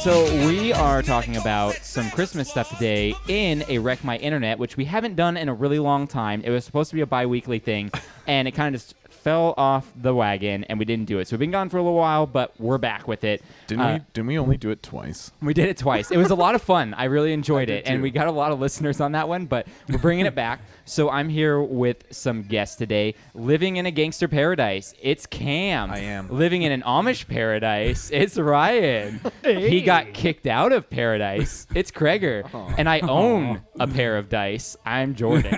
So we are talking about some Christmas stuff today in a Wreck My Internet, which we haven't done in a really long time. It was supposed to be a bi-weekly thing, and it kind of just fell off the wagon, and we didn't do it. So we've been gone for a little while, but we're back with it. Didn't we only do it twice? We did it twice. It was a lot of fun. I really enjoyed it, and we got a lot of listeners on that one, but we're bringing it back. So I'm here with some guests today. Living in a gangster paradise, it's Cam. I am. Living in an Amish paradise, it's Ryan. Hey. He got kicked out of paradise, it's Kreger. And I own a pair of dice, I'm Jordan.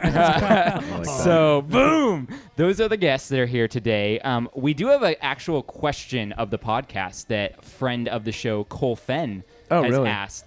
So, boom! Those are the guests that are here today. We do have an actual question of the podcast that friend of the show, Phen, has asked.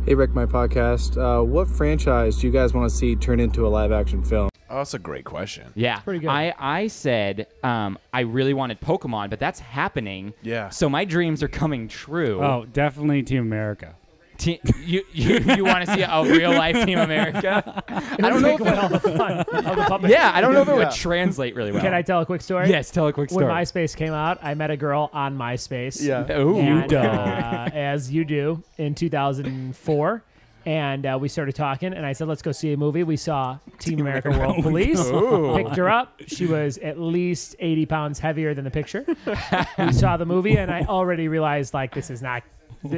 Hey, Wreck My Podcast. What franchise do you guys want to see turn into a live-action film? Oh, that's a great question. Yeah. Pretty good. I said I really wanted Pokemon, but that's happening. Yeah. So my dreams are coming true. Oh, definitely Team America. You want to see a real life Team America? I don't know. Take away all the fun of the puppets. Yeah, I don't know if it would translate really well. Can I tell a quick story? Yes, tell a quick story. When MySpace came out, I met a girl on MySpace. Yeah. Ooh, And, as you do, in 2004. And we started talking, and I said, let's go see a movie. We saw Team America World Police. Picked her up. She was at least 80 pounds heavier than the picture. We saw the movie, and I already realized, like, this is not...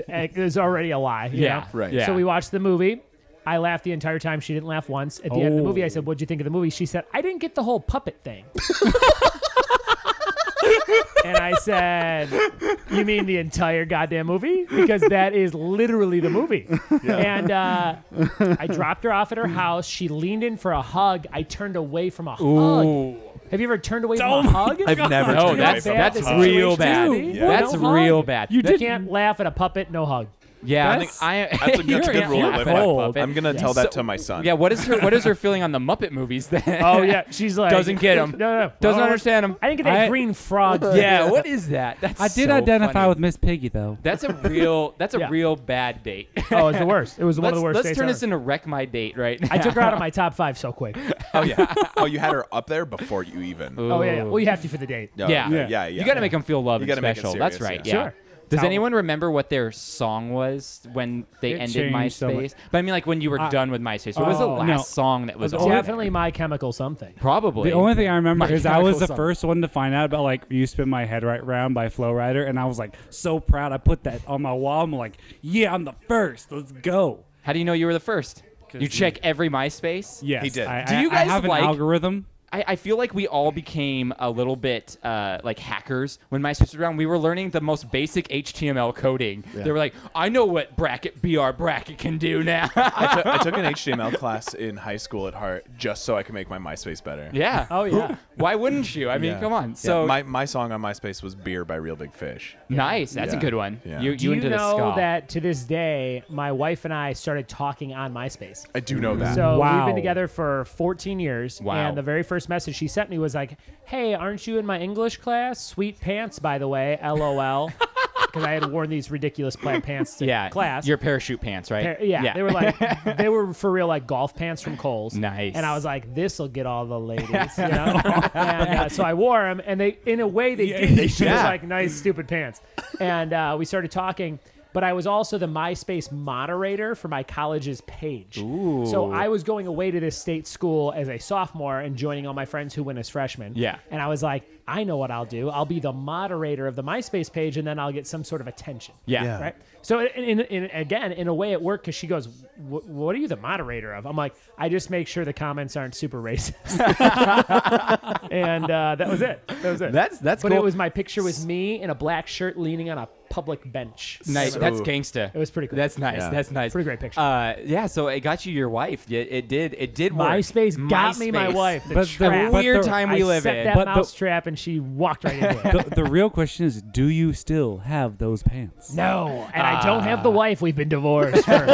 There's already a lie. You know? Right. Yeah. So we watched the movie. I laughed the entire time. She didn't laugh once. At the end of the movie, I said, what'd you think of the movie? She said, I didn't get the whole puppet thing. And I said, you mean the entire goddamn movie? Because that is literally the movie. Yeah. And I dropped her off at her house. She leaned in for a hug. I turned away from a hug. Have you ever turned away from a hug? I've never No, turned away from that's a hug. real bad. Yeah. That's No hug? real bad. You can't laugh at a puppet, no hug. Yeah, That's a good rule to live by. I'm gonna tell that to my son. Yeah, what is her feeling on the Muppet movies then? Oh, yeah. She's like... Doesn't get him. No. Doesn't understand him. I didn't get that green frog. Yeah, what is that? That's I did so identify funny. with Miss Piggy, though. That's a real Yeah. real bad date. Oh, it was the worst. It was one of the worst Let's dates turn ever. this into Wreck My Date right now. I took her out of my top 5 so quick. Oh yeah. Oh, you had her up there before you even. Oh, yeah. Well, you have to for the date. No, Yeah. You got to make them feel loved You and gotta make it special. That's serious, right. yeah. Yeah. Sure. Does How- anyone remember what their song was when they It ended changed so MySpace? much. But I mean, like when you were done with MySpace. What was the last no. song that was The on only- there? Definitely My Chemical Something. Probably. The only thing I remember My is I was the Chemical first one to find out about, like, You Spin My Head Right Round by Flo Rida, and I was, like, so proud. I put that on my wall. I'm like, yeah, I'm the first. Let's go. How do you know you were the first? You check every MySpace? Yes. He did. Do you I guys have an like- algorithm? I feel like we all became a little bit like hackers when MySpace was around. We were learning the most basic HTML coding. Yeah. They were like, I know what BR bracket can do now. I took an HTML class in high school at Hart just so I could make my MySpace better. Yeah. Oh, yeah. Why wouldn't you? I mean, Yeah. come on. Yeah, So my song on MySpace was "Beer" by Real Big Fish. nice. That's a Yeah. good one. Yeah. You Do you into the know ska. that to this day, my wife and I started talking on MySpace? I do know that. So Wow. we've been together for 14 years. Wow. And the very first message she sent me was like, hey, aren't you in my English class? Sweet pants, by the way, LOL. Because I had worn these ridiculous plaid pants to class. Your parachute pants, right? Yeah, they were like, they were for real like golf pants from Kohl's. Nice. And I was like, this will get all the ladies, you know? And so I wore them, and they, in a way, they did. She was like, nice, stupid pants. And we started talking. But I was also the MySpace moderator for my college's page. Ooh. So I was going away to this state school as a sophomore and joining all my friends who went as freshmen. Yeah. And I was like, I know what I'll do. I'll be the moderator of the MySpace page, and then I'll get some sort of attention. Yeah. Right? So again, in a way it worked because she goes, what are you the moderator of? I'm like, I just make sure the comments aren't super racist. And that was it. That's But cool. it was my picture with me in a black shirt leaning on a public bench. Nice. So That's gangsta. it was pretty cool. That's nice. Yeah. That's nice. Pretty great picture. Yeah. So it got you your wife. Yeah, it did. It did work. MySpace got me my MySpace. wife. The But the trap. Weird time we I live set in. that But the- mousetrap and she walked right into it. The real question is, do you still have those pants? No, and I don't have the wife. We've been divorced for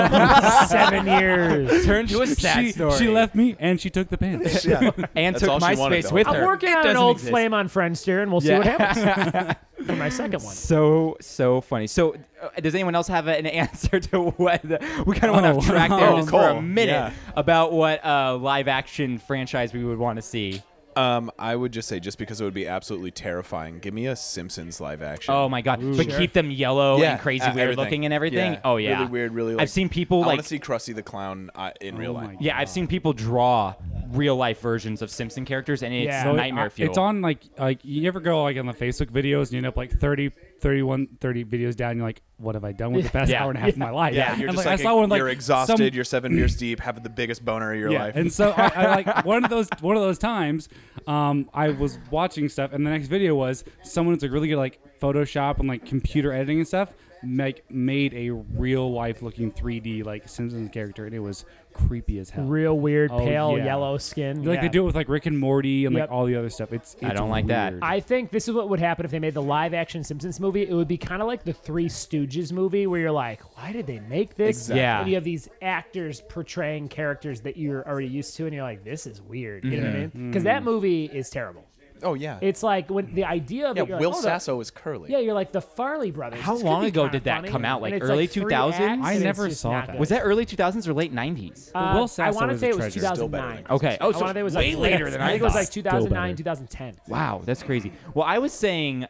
7 years. Turned to a sad story. She left me, and she took the pants. Yeah. and That's took all she wanted, MySpace though. with I'm her. working It on an doesn't old exist. flame on Friendster, and we'll see what happens for my second one. So funny. So, does anyone else have an answer to what we kind of want to track there just for a Cool. minute Yeah. about what live action franchise we would want to see? I would just say, just because it would be absolutely terrifying, give me a Simpsons live action. Oh my god! But keep them yellow Yeah, and crazy weird everything. looking and everything. Yeah, Oh yeah, really weird, really. Like, I've seen people I like want to see Krusty the Clown in real life. yeah, I've seen people draw real life versions of Simpson characters, and it's Yeah. So nightmare fuel. It's on like you ever go like on the Facebook videos and you end up like 30 videos down. You're like, what have I done with the past Yeah. hour and a half of my life? Yeah, you're And, just I like, saw one, like, you're exhausted. some- You're 7 years deep, having the biggest boner of your life. And so I like one of those times. I was watching stuff, and the next video was someone who's like really good like Photoshop and like computer editing and stuff. Made a real life looking 3D like Simpsons character, and it was creepy as hell. Real weird, Oh, pale yeah. yellow skin. Like yeah. they do it with like Rick and Morty and Yep. like all the other stuff. It's I don't like that. weird. I think this is what would happen if they made the live action Simpsons movie. It would be kind of like the Three Stooges movie where you're like, why did they make this? Exactly. Yeah. And you have these actors portraying characters that you're already used to, and you're like, this is weird. You know what I mean? Because that movie is terrible. Oh yeah. It's like when the idea of Yeah. it, you're Will like, oh, Sasso is Curly. Yeah, you're like the Farley brothers. How This could long be ago kinda did that funny. come out? And Like it's early 3 2000s? acts, I and never it's just saw not that. good. Was that early 2000s or late 90s? Will I Sasso want to is say a it was treasure. Still better 2009. than Okay. Oh, I so want to say it was way like later than I I think it was thought. like Still 2009, better. 2010. Wow, that's crazy. Well, I was saying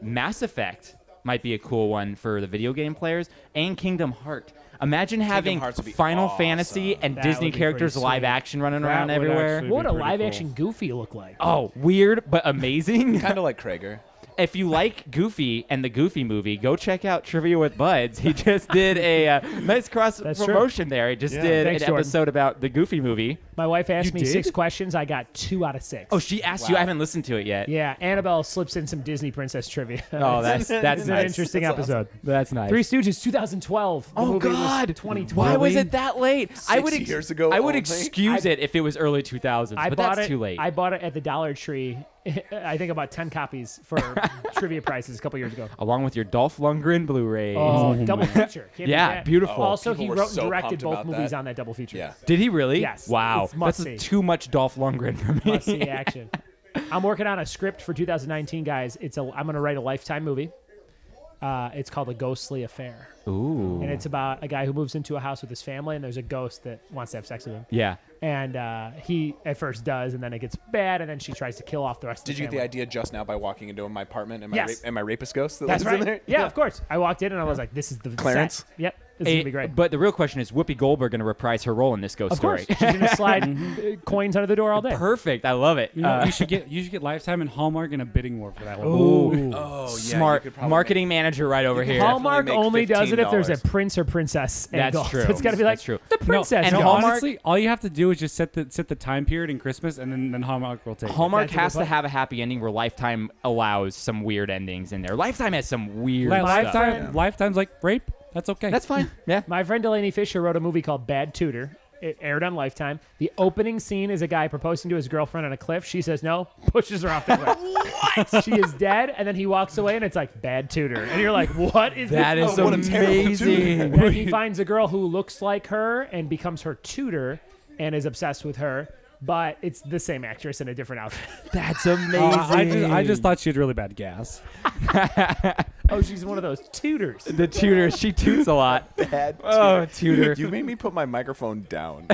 Mass Effect might be a cool one for the video game players, and Kingdom Heart. Imagine having Hearts would be Final awesome. Fantasy and That Disney would be characters pretty live sweet. action running That around would everywhere. actually What would a be pretty live cool. action Goofy look like? Oh, weird but amazing. Kind of like Krager. If you like Goofy and the Goofy movie, go check out Trivia with Buds. He just did a nice cross That's promotion there. He just did Thanks, an Jordan. episode about the Goofy movie. My wife asked You me did? 6 questions. I got 2 out of 6. Oh, she asked you. I haven't listened to it yet. Yeah, Annabelle slips in some Disney princess trivia. Oh, that's it's an nice. interesting That's episode. That's nice. Three Stooges, 2012. The Oh movie was God! 2012. Why was it that late? I 6 would years ago I would only? excuse it if it was early 2000s, I but bought that's it. too late. I bought it at the Dollar Tree. I think about 10 copies for trivia prices a couple years ago. Along with your Dolph Lundgren Blu-ray. Oh, double feature. Can't Yeah, beat that. beautiful. Also, People he were wrote and so directed pumped both about movies that. on that double feature. Yeah. Did he really? Yes. Wow. It's must That's see. too much Dolph Lundgren for me. Must see action. I'm working on a script for 2019, guys. I'm going to write a Lifetime movie. It's called A Ghostly Affair. Ooh. And it's about a guy who moves into a house with his family, and there's a ghost that wants to have sex with him. Yeah. And he at first does, and then it gets bad, and then she tries to kill off the rest of Did the you get family. the idea just now by walking into my apartment and my, Yes. and my rapist ghost that That's lives in right. there? Yeah, of course. I walked in, and I was like, this is the Clarence? set. Yep. This is going to be great. But the real question is, Whoopi Goldberg going to reprise her role in this ghost Of course. story? She's going to slide coins under the door all day. Perfect. I love it. You know, you should get Lifetime and Hallmark in a bidding war for that one. Ooh. Oh, yeah. Smart you could probably marketing manager right over here. Hallmark make only does it if there's a $15. prince or princess That's angle. true. So it's got to be like That's true. the princess. and No, Hallmark- honestly, all you have to do is just set the time period in Christmas, and then Hallmark will take it. Hallmark That's a good has to point. have a happy ending where Lifetime allows some weird endings in there. Lifetime has some weird stuff. Lifetime's like rape. That's okay. That's fine. Yeah. My friend Delaney Fisher wrote a movie called Bad Tutor. It aired on Lifetime. The opening scene is a guy proposing to his girlfriend on a cliff. She says no, pushes her off the cliff. What? She is dead, and then he walks away, and it's like Bad Tutor. And you're like, what is That this? is what a terrible amazing. And then he finds a girl who looks like her and becomes her tutor and is obsessed with her. But it's the same actress in a different outfit. That's amazing. I just thought she had really bad gas. Oh, she's one of those tutors. the tutor, she toots a lot. Bad Oh, tutor. You made me put my microphone down.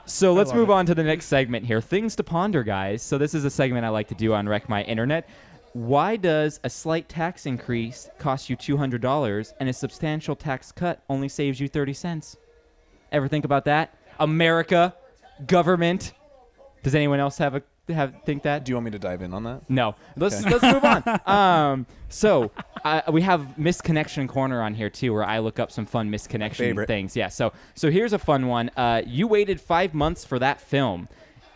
So let's move on to the next segment here. Things to ponder, guys. So this is a segment I like to do on Wreck My Internet. Why does a slight tax increase cost you $200 and a substantial tax cut only saves you 30 cents? Ever think about that? America, government. Does anyone else think that? Do you want me to dive in on that? No. Let's move on. So we have Misconnection Corner on here too, where I look up some fun misconnection Favorite. things. Yeah. So here's a fun one. You waited 5 months for that film.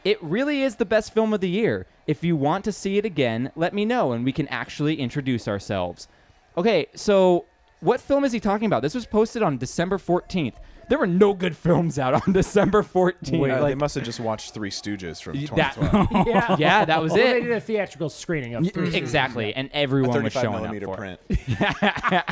It really is the best film of the year. If you want to see it again, let me know, and we can actually introduce ourselves. Okay. So what film is he talking about? This was posted on December 14th. There were no good films out on December 14th. They must have just watched Three Stooges from that- 2012. Yeah. Yeah, that was Well, they it. did a theatrical screening of Three Stooges. Exactly, and A everyone was 35 showing up millimeter for print. it.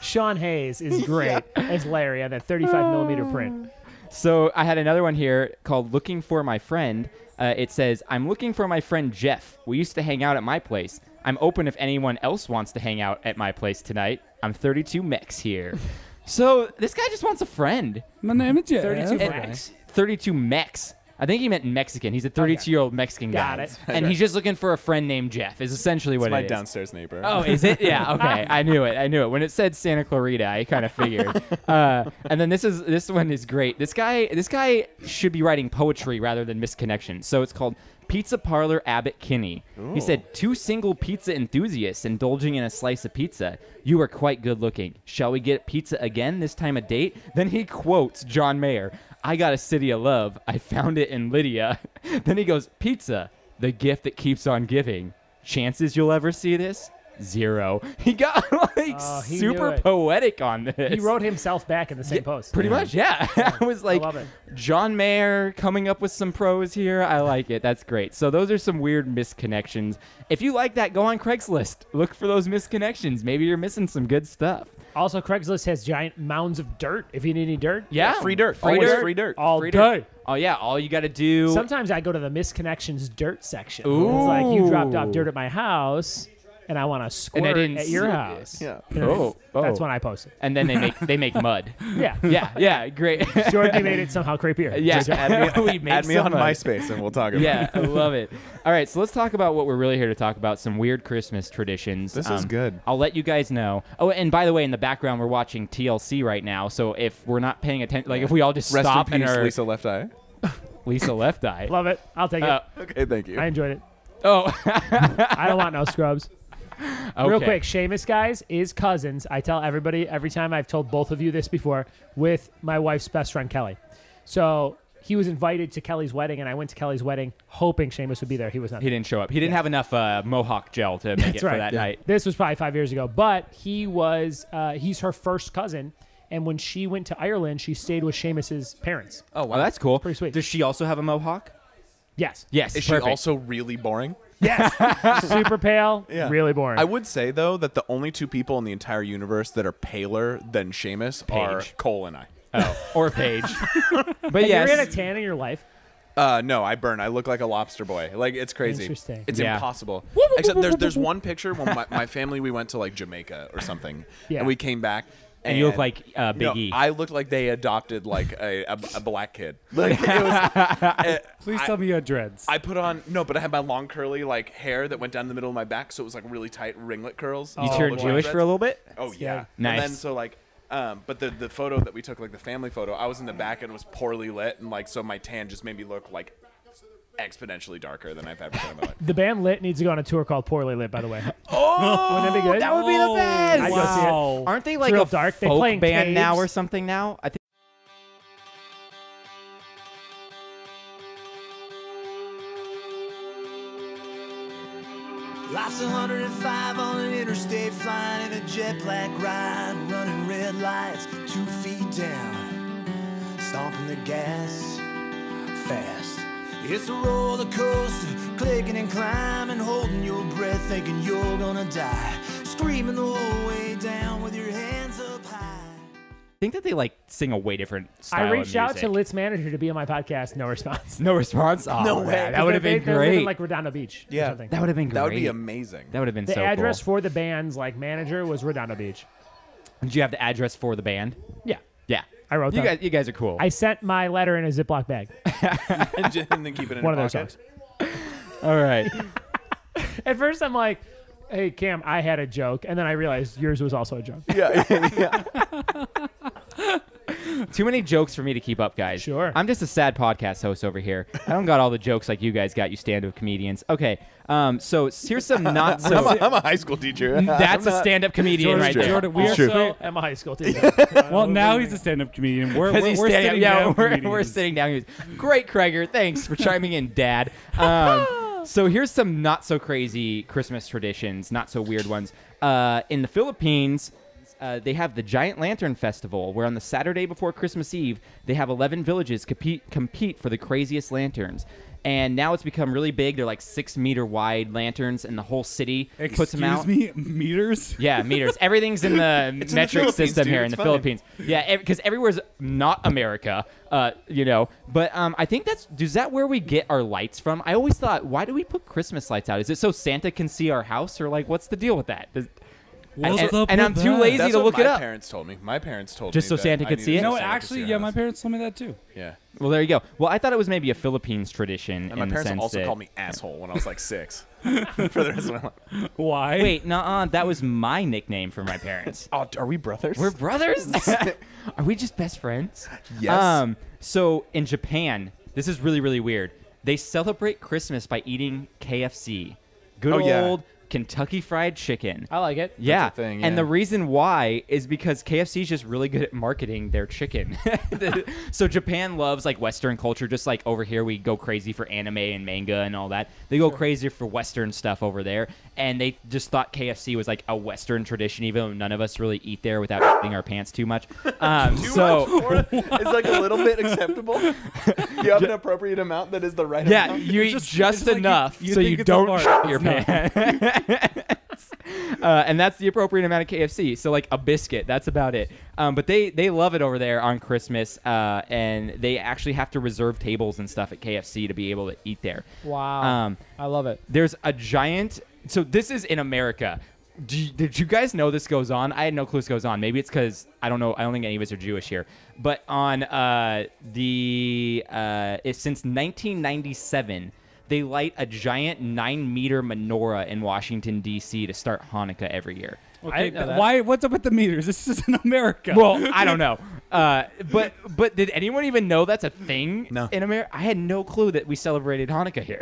Sean Hayes is great as Larry on that 35mm print. So I had another one here called Looking for My Friend. It says, I'm looking for my friend Jeff. We used to hang out at my place. I'm open if anyone else wants to hang out at my place tonight. I'm 32 Mex here. So this guy just wants a friend. My name is Jeff. 32 And- Mex. 32 Mex. I think he meant Mexican. He's a 32-year-old Mexican guy. Got it. And he's just looking for a friend named Jeff is essentially what It's my it is. downstairs neighbor. Oh, is it? Yeah, okay. I knew it. When it said Santa Clarita, I kind of figured. And then this one is great. This guy should be writing poetry rather than misconnection. So it's called Pizza Parlor Abbott Kinney. He said, 2 single pizza enthusiasts indulging in a slice of pizza. You are quite good looking. Shall we get pizza again, this time a date? Then he quotes John Mayer. I got a city of love. I found it in Lydia. Then he goes, pizza, the gift that keeps on giving. Chances you'll ever see this? 0. He got he super knew it. poetic on this. He wrote himself back in the same post. Pretty much, yeah. I was like, love it. John Mayer coming up with some prose here. I like it. That's great. So those are some weird misconnections. If you like that, go on Craigslist. Look for those misconnections. Maybe you're missing some good stuff. Also, Craigslist has giant mounds of dirt. If you need any dirt, Yeah. Free dirt. Free Always dirt. free dirt. all Free day. dirt. Oh, yeah. All you got to do. Sometimes I go to the misconnections dirt section. Ooh. It's like you dropped off dirt at my house, and I want to squirt didn't at your see it. house. Yeah. Oh. That's when I post it. And then they make mud. Yeah. Yeah. Great. Jordan, you made it somehow creepier. Yeah. We make Add me some on mud. MySpace and we'll talk about Yeah, it. I love it. All right, so let's talk about what we're really here to talk about, some weird Christmas traditions. This is good. I'll let you guys know. Oh, and by the way, in the background, we're watching TLC right now, so if we're not paying attention, like if we all just Rest stop in and peace, are... Lisa Left Eye. Lisa Left Eye. Love it. I'll take it. Okay, thank you. I enjoyed it. Oh, I don't want no scrubs. okay. Real quick, Seamus, guys, is cousins. I tell everybody every time. I've told both of you this before, with my wife's best friend, Kelly. So he was invited to Kelly's wedding, and I went to Kelly's wedding hoping Seamus would be there. He was not He didn't show up. He didn't have enough Mohawk gel to make it for that night. This was probably 5 years ago, but he was he's her first cousin, and when she went to Ireland, she stayed with Seamus's parents. Oh, wow, that's cool. Pretty sweet. Does she also have a Mohawk? Yes. Yes, Is she perfect. also really boring? Yes. Super pale. Yeah. Really boring. I would say, though, that the only 2 people in the entire universe that are paler than Seamus are Paige. Cole and I. Oh, or Paige. But Have you yes. ever had a tan in your life? No, I burn. I look like a lobster boy. Like, it's crazy. Interesting. It's Yeah. impossible. Except there's one picture when my family, we went to, like, Jamaica or something. Yeah. And we came back. And you look like Big no, E. I looked like they adopted, like, a black kid. Like, it was... Please tell me you had dreads. I put on... No, but I had my long, curly, like, hair that went down the middle of my back, so it was, like, really tight ringlet curls. You So it turned looked like Jewish dreads. for a little bit? Oh, yeah. Nice. And then, so, like... but the photo that we took, like the family photo, I was in the back and it was poorly lit, and like so my tan just made me look like exponentially darker than I've ever done in my life. The band Lit needs to go on a tour called Poorly Lit, by the way. Oh, Wouldn't that be good? That would be the best. I'd go see it. Aren't they like real a dark. They folk play in band now caves. or something now? I think. Life's 105 on an interstate flying in a jet black ride, running red lights 2 feet down, stomping the gas fast. It's a roller coaster, clicking and climbing, holding your breath, thinking you're gonna die, screaming the whole way down with your hands up high. I think that they like sing a way different style I reached of out to music. Lit's manager to be on my podcast. No response. No response. Oh, No man, way. That would have been They live in great. like Redondo Beach. Or Yeah. something. That would have been great. That would be amazing. That would have been The so address cool. for the band's like manager was Redondo Beach. Did you have the address for the band? Yeah. Yeah. I wrote You that. guys are cool. I sent my letter in a Ziploc bag. And then keep it in One your of those pocket. songs. All right. At first, I'm like, hey, Cam, I had a joke. And then I realized yours was also a joke. Yeah. Too many jokes for me to keep up, guys. Sure. I'm just a sad podcast host over here. I don't got all the jokes like you guys got, you stand-up comedians. Okay. So here's some not so. I'm a high school teacher. That's a stand-up comedian right there. Jordan, we Also, are am a high school teacher. well, now he's a stand-up comedian. We're 'Cause he's we're standing- sitting yeah, down we're comedians. sitting down. He goes, great, Kreger. Thanks for chiming in, Dad. So here's some not so crazy Christmas traditions, not so weird ones. In the Philippines, they have the Giant Lantern Festival, where on the Saturday before Christmas Eve, they have 11 villages compete for the craziest lanterns. And now it's become really big. They're like 6-meter wide lanterns, and the whole city puts them out. Excuse me, meters? Yeah, meters. Everything's in the It's in the metric Philippines, system dude. here in It's the fine. Philippines. Yeah, because everywhere's not America, you know. But I think is that where we get our lights from? I always thought, why do we put Christmas lights out? Is it so Santa can see our house, or like, what's the deal with that? And I'm too lazy That's to what look it my up. parents told me. My parents told Just me so that Santa I could needed see it? so No, Santa could actually, see yeah, our my house. parents told me that too. Yeah. Well, there you go. Well, I thought it was maybe a Philippines tradition. And my in the parents sense also that, called me asshole when I was like 6 for the rest of my life. Why? Wait, nuh-uh, that was my nickname for my parents. Oh, are we brothers? We're brothers? Are we just best friends? Yes. So in Japan, this is really, really weird. They celebrate Christmas by eating KFC. Good Oh, yeah. old Kentucky Fried Chicken. I like it. Yeah. thing, And yeah. the reason why is because KFC is just really good at marketing their chicken. So Japan loves like Western culture, just like over here we go crazy for anime and manga and all that. They go crazy for Western stuff over there. And they just thought KFC was like a Western tradition, even though none of us really eat there without shitting our pants too much. It's like a little bit acceptable. You have an appropriate amount that is the right Yeah, amount. you eat just like enough you so think you it's a don't fart. shit your It's not. pants. And that's the appropriate amount of KFC. So like a biscuit, that's about it. But they love it over there on Christmas, and they actually have to reserve tables and stuff at KFC to be able to eat there. Wow. I love it. There's a giant. So this is in America. Did you guys know this goes on? I had no clue this goes on. Maybe it's because I don't know. I don't think any of us are Jewish here. But on since 1997. They light a giant 9-meter menorah in Washington, D.C. to start Hanukkah every year. Okay, didn't know that. why? What's up with the meters? This is in America. Well, I don't know. But did anyone even know that's a thing No. in America? I had no clue that we celebrated Hanukkah here.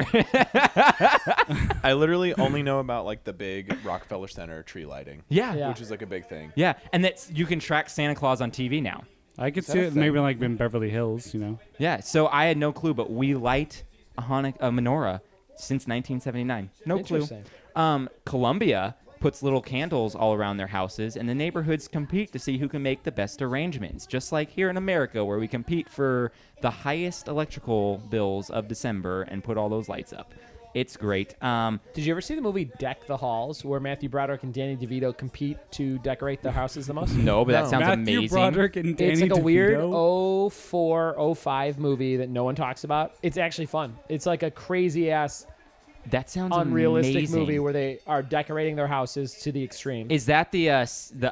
I literally only know about like the big Rockefeller Center tree lighting. Yeah. Which is like a big thing. Yeah, and that's you can track Santa Claus on TV now. I could that see a it thing? maybe like in Beverly Hills, you know. Yeah, so I had no clue, but we light a menorah since 1979. No clue. Interesting. Colombia puts little candles all around their houses, and the neighborhoods compete to see who can make the best arrangements. Just like here in America, where we compete for the highest electrical bills of December and put all those lights up. It's great. Did you ever see the movie Deck the Halls, where Matthew Broderick and Danny DeVito compete to decorate the houses the most? No, but that sounds Matthew amazing. Broderick and Danny It's like a DeVito. weird 04, 05 movie that no one talks about. It's actually fun. It's like a crazy ass, That sounds unrealistic amazing. movie where they are decorating their houses to the extreme. Is that the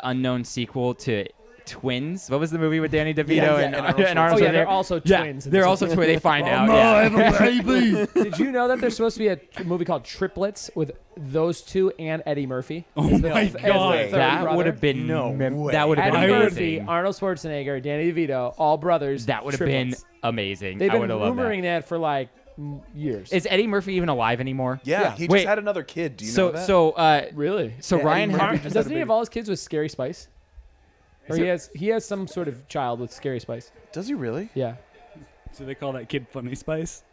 unknown sequel to Twins? What was the movie with Danny DeVito Yeah, and and Arnold Arnold Oh Schwarzenegger? yeah, they're also Yeah, twins. in they're this also one. twins. They find out. Yeah. Did you know that there's supposed to be a movie called Triplets with those two and Eddie Murphy? Oh as my as the God. third That brother? would have been way. that would have Eddie been Murphy, amazing. Arnold Schwarzenegger, Danny DeVito, all brothers. That would have been triplets. amazing. They've I been would have loved rumoring that for like years. Is Eddie Murphy even alive anymore? Yeah, he just Wait. had another kid. Do you So know that? so really? so Yeah, Ryan Eddie Murphy Har- just had Doesn't a he have baby. all his kids with Scary Spice? Or he has some sort of child with Scary Spice. Does he really? Yeah. So they call that kid Funny Spice.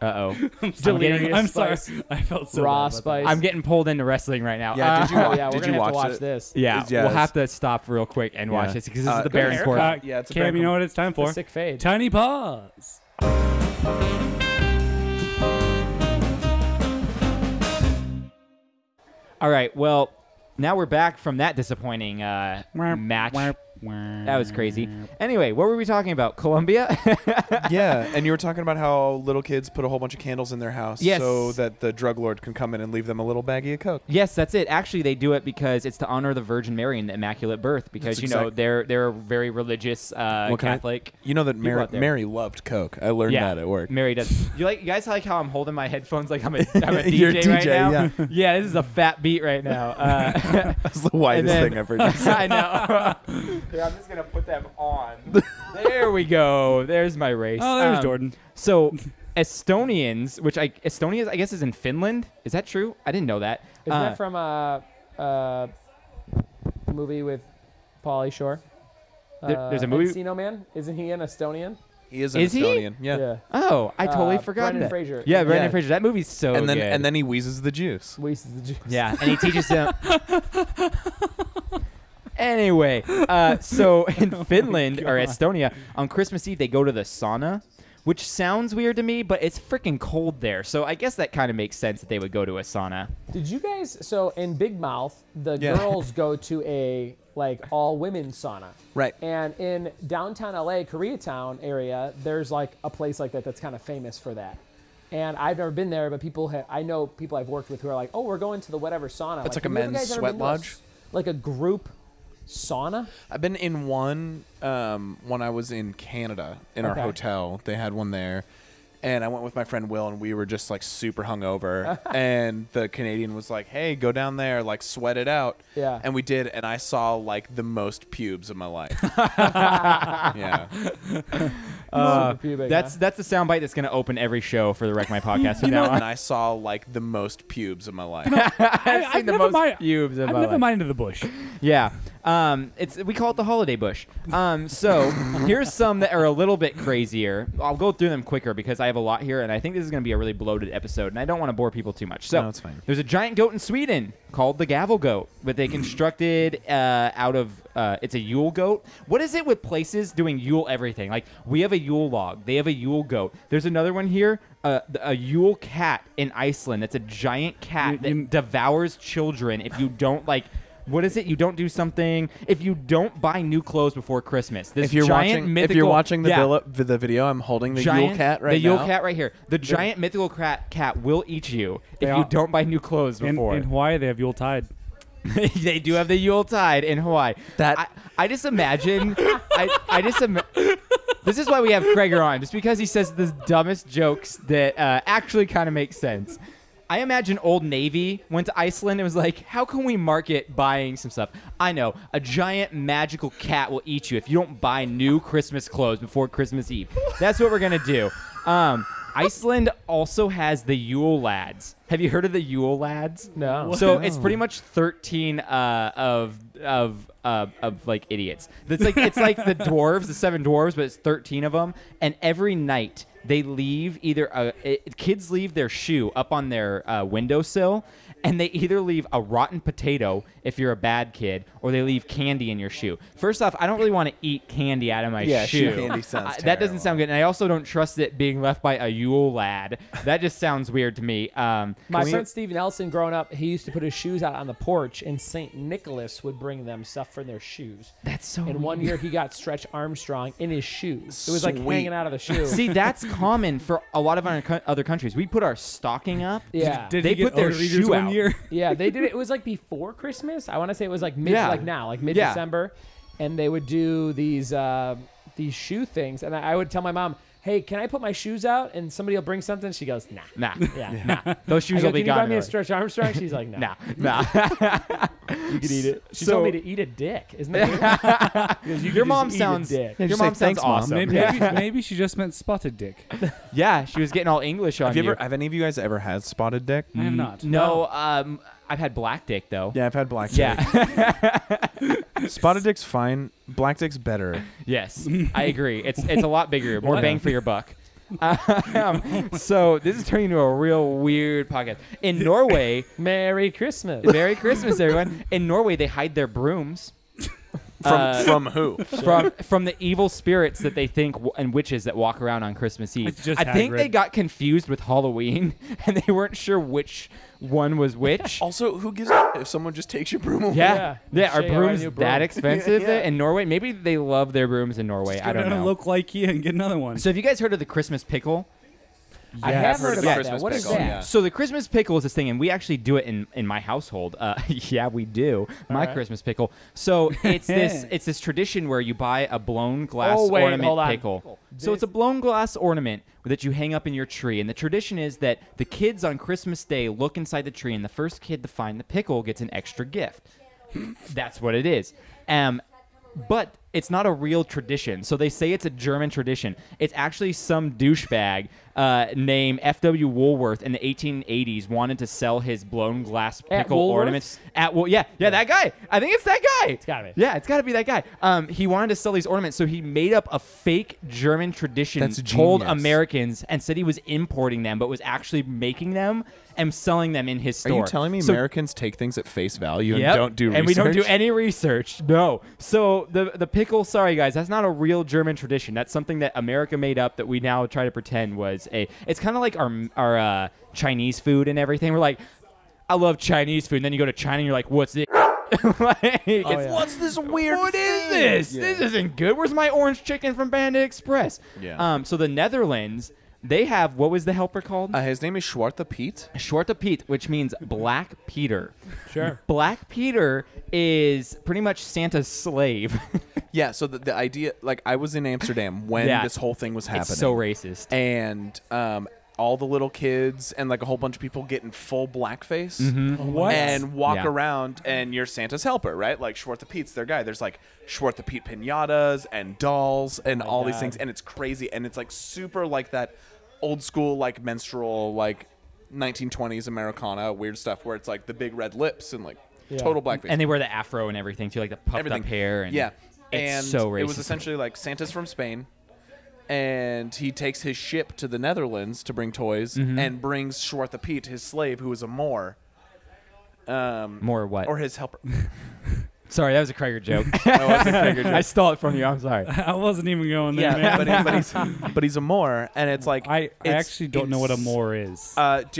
Uh-oh. Delirious I'm Spice. sorry. I felt so Raw bad about Spice. I'm getting pulled into wrestling right now. Yeah, did you Oh watch- yeah, we're did gonna you have to watch watch it? this. Yeah, Yeah, we'll it's- have to stop real quick and watch Yeah. this because this is the Good Baron haircut. Court. that. Yeah, it's a Cam, you know what it's time It's a for? sick fade. Tiny Paws. All right, well, now we're back from that disappointing match. That was crazy. Anyway, what were we talking about? Colombia? Yeah, and you were talking about how little kids put a whole bunch of candles in their house Yes. so that the drug lord can come in and leave them a little baggie of coke. Yes, that's it. Actually, they do it because it's to honor the Virgin Mary and the Immaculate Birth because, That's you know, exact- they're a very religious What kind of- Catholic. You know that People out there. Mary loved coke. I learned that at work. Mary does. You guys like how I'm holding my headphones like I'm a DJ, You're a right DJ, now? yeah. Yeah, this is a fat beat right now. That's the whitest then- thing ever. I know. Here, I'm just gonna put them on. There we go. There's my race. Oh, there's Jordan. So, Estonians, Estonia, I guess, is in Finland. Is that true? I didn't know that. Isn't that from a movie with Pauly Shore? There's a movie- Encino Man. Isn't he an Estonian? He is an Is he? Estonian. Yeah. Oh, I totally forgot Brendan that. Fraser. Yeah, Brendan Yeah. Fraser. That movie's so And then good. he wheezes the juice. Wastes the juice. Yeah, and he teaches them. Anyway, so in Finland or Estonia, on Christmas Eve, they go to the sauna, which sounds weird to me, but it's freaking cold there. So I guess that kind of makes sense that they would go to a sauna. Did you guys? So in Big Mouth, the Yeah. girls go to a like all women sauna. Right. And in downtown LA, Koreatown area, there's like a place like that that's kind of famous for that. And I've never been there, but I know people I've worked with who are like, oh, we're going to the whatever sauna. It's like a have you men's guys ever sweat been to a lodge? like a group sauna? I've been in one when I was in Canada in our hotel. They had one there. And I went with my friend Will, and we were just like super hungover. And the Canadian was like, "Hey, go down there, like sweat it out." Yeah. And we did, and I saw like the most pubes of my life. Yeah. Super pubic, That's the soundbite that's going to open every show for the Wreck My Podcast from now And on. I saw like the most pubes of my life. I've seen the most pubes of I've my never life. minded the bush. Yeah. We call it the holiday bush. So here's some that are a little bit crazier. I'll go through them quicker because I have a lot here, and I think this is going to be a really bloated episode, and I don't want to bore people too much. So No, it's fine. there's a giant goat in Sweden called the gavel goat, but they constructed out of it's a Yule goat. What is it with places doing Yule everything? Like we have a Yule log, they have a Yule goat. There's another one here. A Yule cat in Iceland. That's a giant cat that devours children if you don't like. What is it? You don't do something if you don't buy new clothes before Christmas. This If you're watching the video, I'm holding the Yule cat right now. The Yule cat right here. The giant mythical cat will eat you if you don't buy new clothes before. In Hawaii, they have Yule Tide. They do have the Yule Tide in Hawaii. I just imagine. This is why we have Kreger on, just because he says the dumbest jokes that actually kind of make sense. I imagine Old Navy went to Iceland and was like, how can we market buying some stuff? I know. A giant magical cat will eat you if you don't buy new Christmas clothes before Christmas Eve. That's what we're going to do. Iceland also has the Yule Lads. Have you heard of the Yule Lads? No. So it's pretty much 13 of like idiots. It's like the dwarves, the 7 dwarves, but it's 13 of them. And every night they leave kids leave their shoe up on their windowsill, and they either leave a rotten potato if you're a bad kid, or they leave candy in your shoe. First off, I don't really want to eat candy out of my shoe. Candy sounds That doesn't sound good, and I also don't trust it being left by a Yule lad. That just sounds weird to me. My friend Steve Nelson, growing up, he used to put his shoes out on the porch, and St. Nicholas would bring them stuff for their shoes. That's so And one year he got Stretch Armstrong in his shoes. It was like hanging out of the shoe. See, that's common for a lot of other countries. We put our stocking up. Yeah. Did They he get put their Oreos shoe one out. year? Yeah, they did it. It was like before Christmas. I want to say it was like mid-December, and they would do these shoe things. And I would tell my mom, "Hey, can I put my shoes out?" And somebody will bring something. She goes, "Nah, Nah. Those shoes will be Can you gone. buy me a early. Stretch Armstrong?" She's like, "No, Nah. you can eat it." She So- told me to eat a dick. Isn't that weird? Your mom sounds. dick. Your just mom say, sounds "Thanks, Mom." awesome. Maybe she just meant spotted dick. Yeah, she was getting all English on Have any of you guys ever had spotted dick? I have not. No, I've had black dick though. Yeah, I've had black dick. Yeah. Spotted dick's fine. Black dick's better. Yes, I agree. It's a lot bigger, more bang for your buck. So this is turning into a real weird podcast. In Norway, Merry Christmas. Merry Christmas, everyone. In Norway, they hide their brooms From who? from the evil spirits that they think and witches that walk around on Christmas Eve. It's just I think Hagrid. they got confused with Halloween, and they weren't sure which one was which. Also, who gives a if someone just takes your broom away? Yeah. Are Show you our brooms new broom. that expensive Yeah. in Norway? Maybe they love their brooms in Norway. I Go don't down to know. local IKEA and get another one. So have you guys heard of the Christmas pickle? I have heard of the about Christmas that. What is pickle, that? yeah. So the Christmas pickle is this thing, and we actually do it in my household. Yeah, we do. My right. Christmas pickle. So it's this tradition where you buy a blown glass Oh, wait, ornament hold on. pickle. So it's a blown glass ornament that you hang up in your tree, and the tradition is that the kids on Christmas Day look inside the tree, and the first kid to find the pickle gets an extra gift. That's what it is. But it's not a real tradition. So they say it's a German tradition. It's actually some douchebag named F.W. Woolworth in the 1880s wanted to sell his blown glass pickle ornaments. Yeah, that guy. I think it's that guy. It's gotta be. Yeah, it's got to be that guy. He wanted to sell these ornaments, so he made up a fake German tradition, That's told genius. Americans, and said he was importing them, but was actually making them and selling them in his Are store. you telling me So- Americans take things at face value and Yep. don't do research? And we don't do any research. No. So the pickle, sorry guys, that's not a real German tradition. That's something that America made up that we now try to pretend was a. It's kind of like our Chinese food and everything. We're like, I love Chinese food, and then you go to China and you're like, what's it? What's this weird What is thing? this? Yeah. This isn't good. Where's my orange chicken from Panda Express? Yeah. So the Netherlands, They have, what was the helper called? His name is Schwarze Piet. Schwarze Piet, which means Black Peter. Sure. Black Peter is pretty much Santa's slave. Yeah, so the idea, like, I was in Amsterdam when Yeah. this whole thing was happening. It's so racist. And all the little kids and like a whole bunch of people get in full blackface What? and walk Yeah. around, and you're Santa's helper, right? Like Schwarze Piet's their guy. There's like Schwarze Piet pinatas and dolls and all these things, and it's crazy, and it's like super like that old school like menstrual like 1920s Americana weird stuff where it's like the big red lips and like total blackface. And they wear the afro and everything too, like the puffed Everything. up hair. And yeah, it's and so racist. it was essentially like Santa's from Spain, and he takes his ship to the Netherlands to bring toys, and brings Schwarze Piet, his slave, who is a Moor. More what? Or his helper. Sorry, that was a Krager joke. I I stole it from you. I'm sorry. I wasn't even going there, Yeah, man. but he's a Moor, and it's like I it's- actually don't know what a Moor is.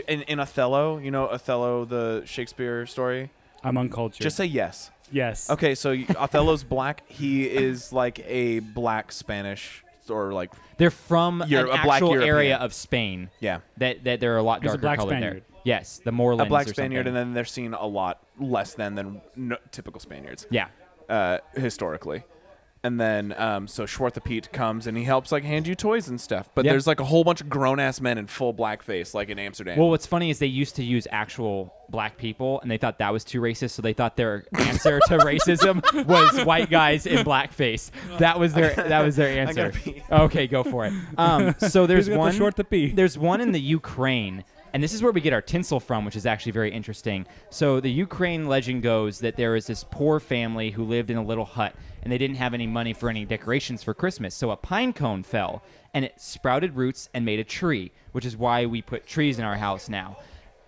In Othello, you know Othello, the Shakespeare story. I'm uncultured. Just say yes. yes. Okay, so Othello's black. He is like a black Spanish or like They're from You're an a black actual European. area of Spain. yeah. That they're a lot He's a darker black colored Spaniard. there. Yes, the Moorlands. A black or Spaniard, something. and then they're seen a lot less than typical Spaniards. Yeah. Historically. And then, so Schwarze Piet comes and he helps like hand you toys and stuff. But Yeah. there's like a whole bunch of grown ass men in full blackface, like in Amsterdam. Well, what's funny is they used to use actual black people, and they thought that was too racist, so they thought their answer to racism was white guys in blackface. That was their answer. Okay, go for it. So there's Who's got one. the short to pee? There's one in the Ukraine. And this is where we get our tinsel from, which is actually very interesting. So the Ukraine legend goes that there was this poor family who lived in a little hut, and they didn't have any money for any decorations for Christmas. So a pine cone fell, and it sprouted roots and made a tree, which is why we put trees in our house now.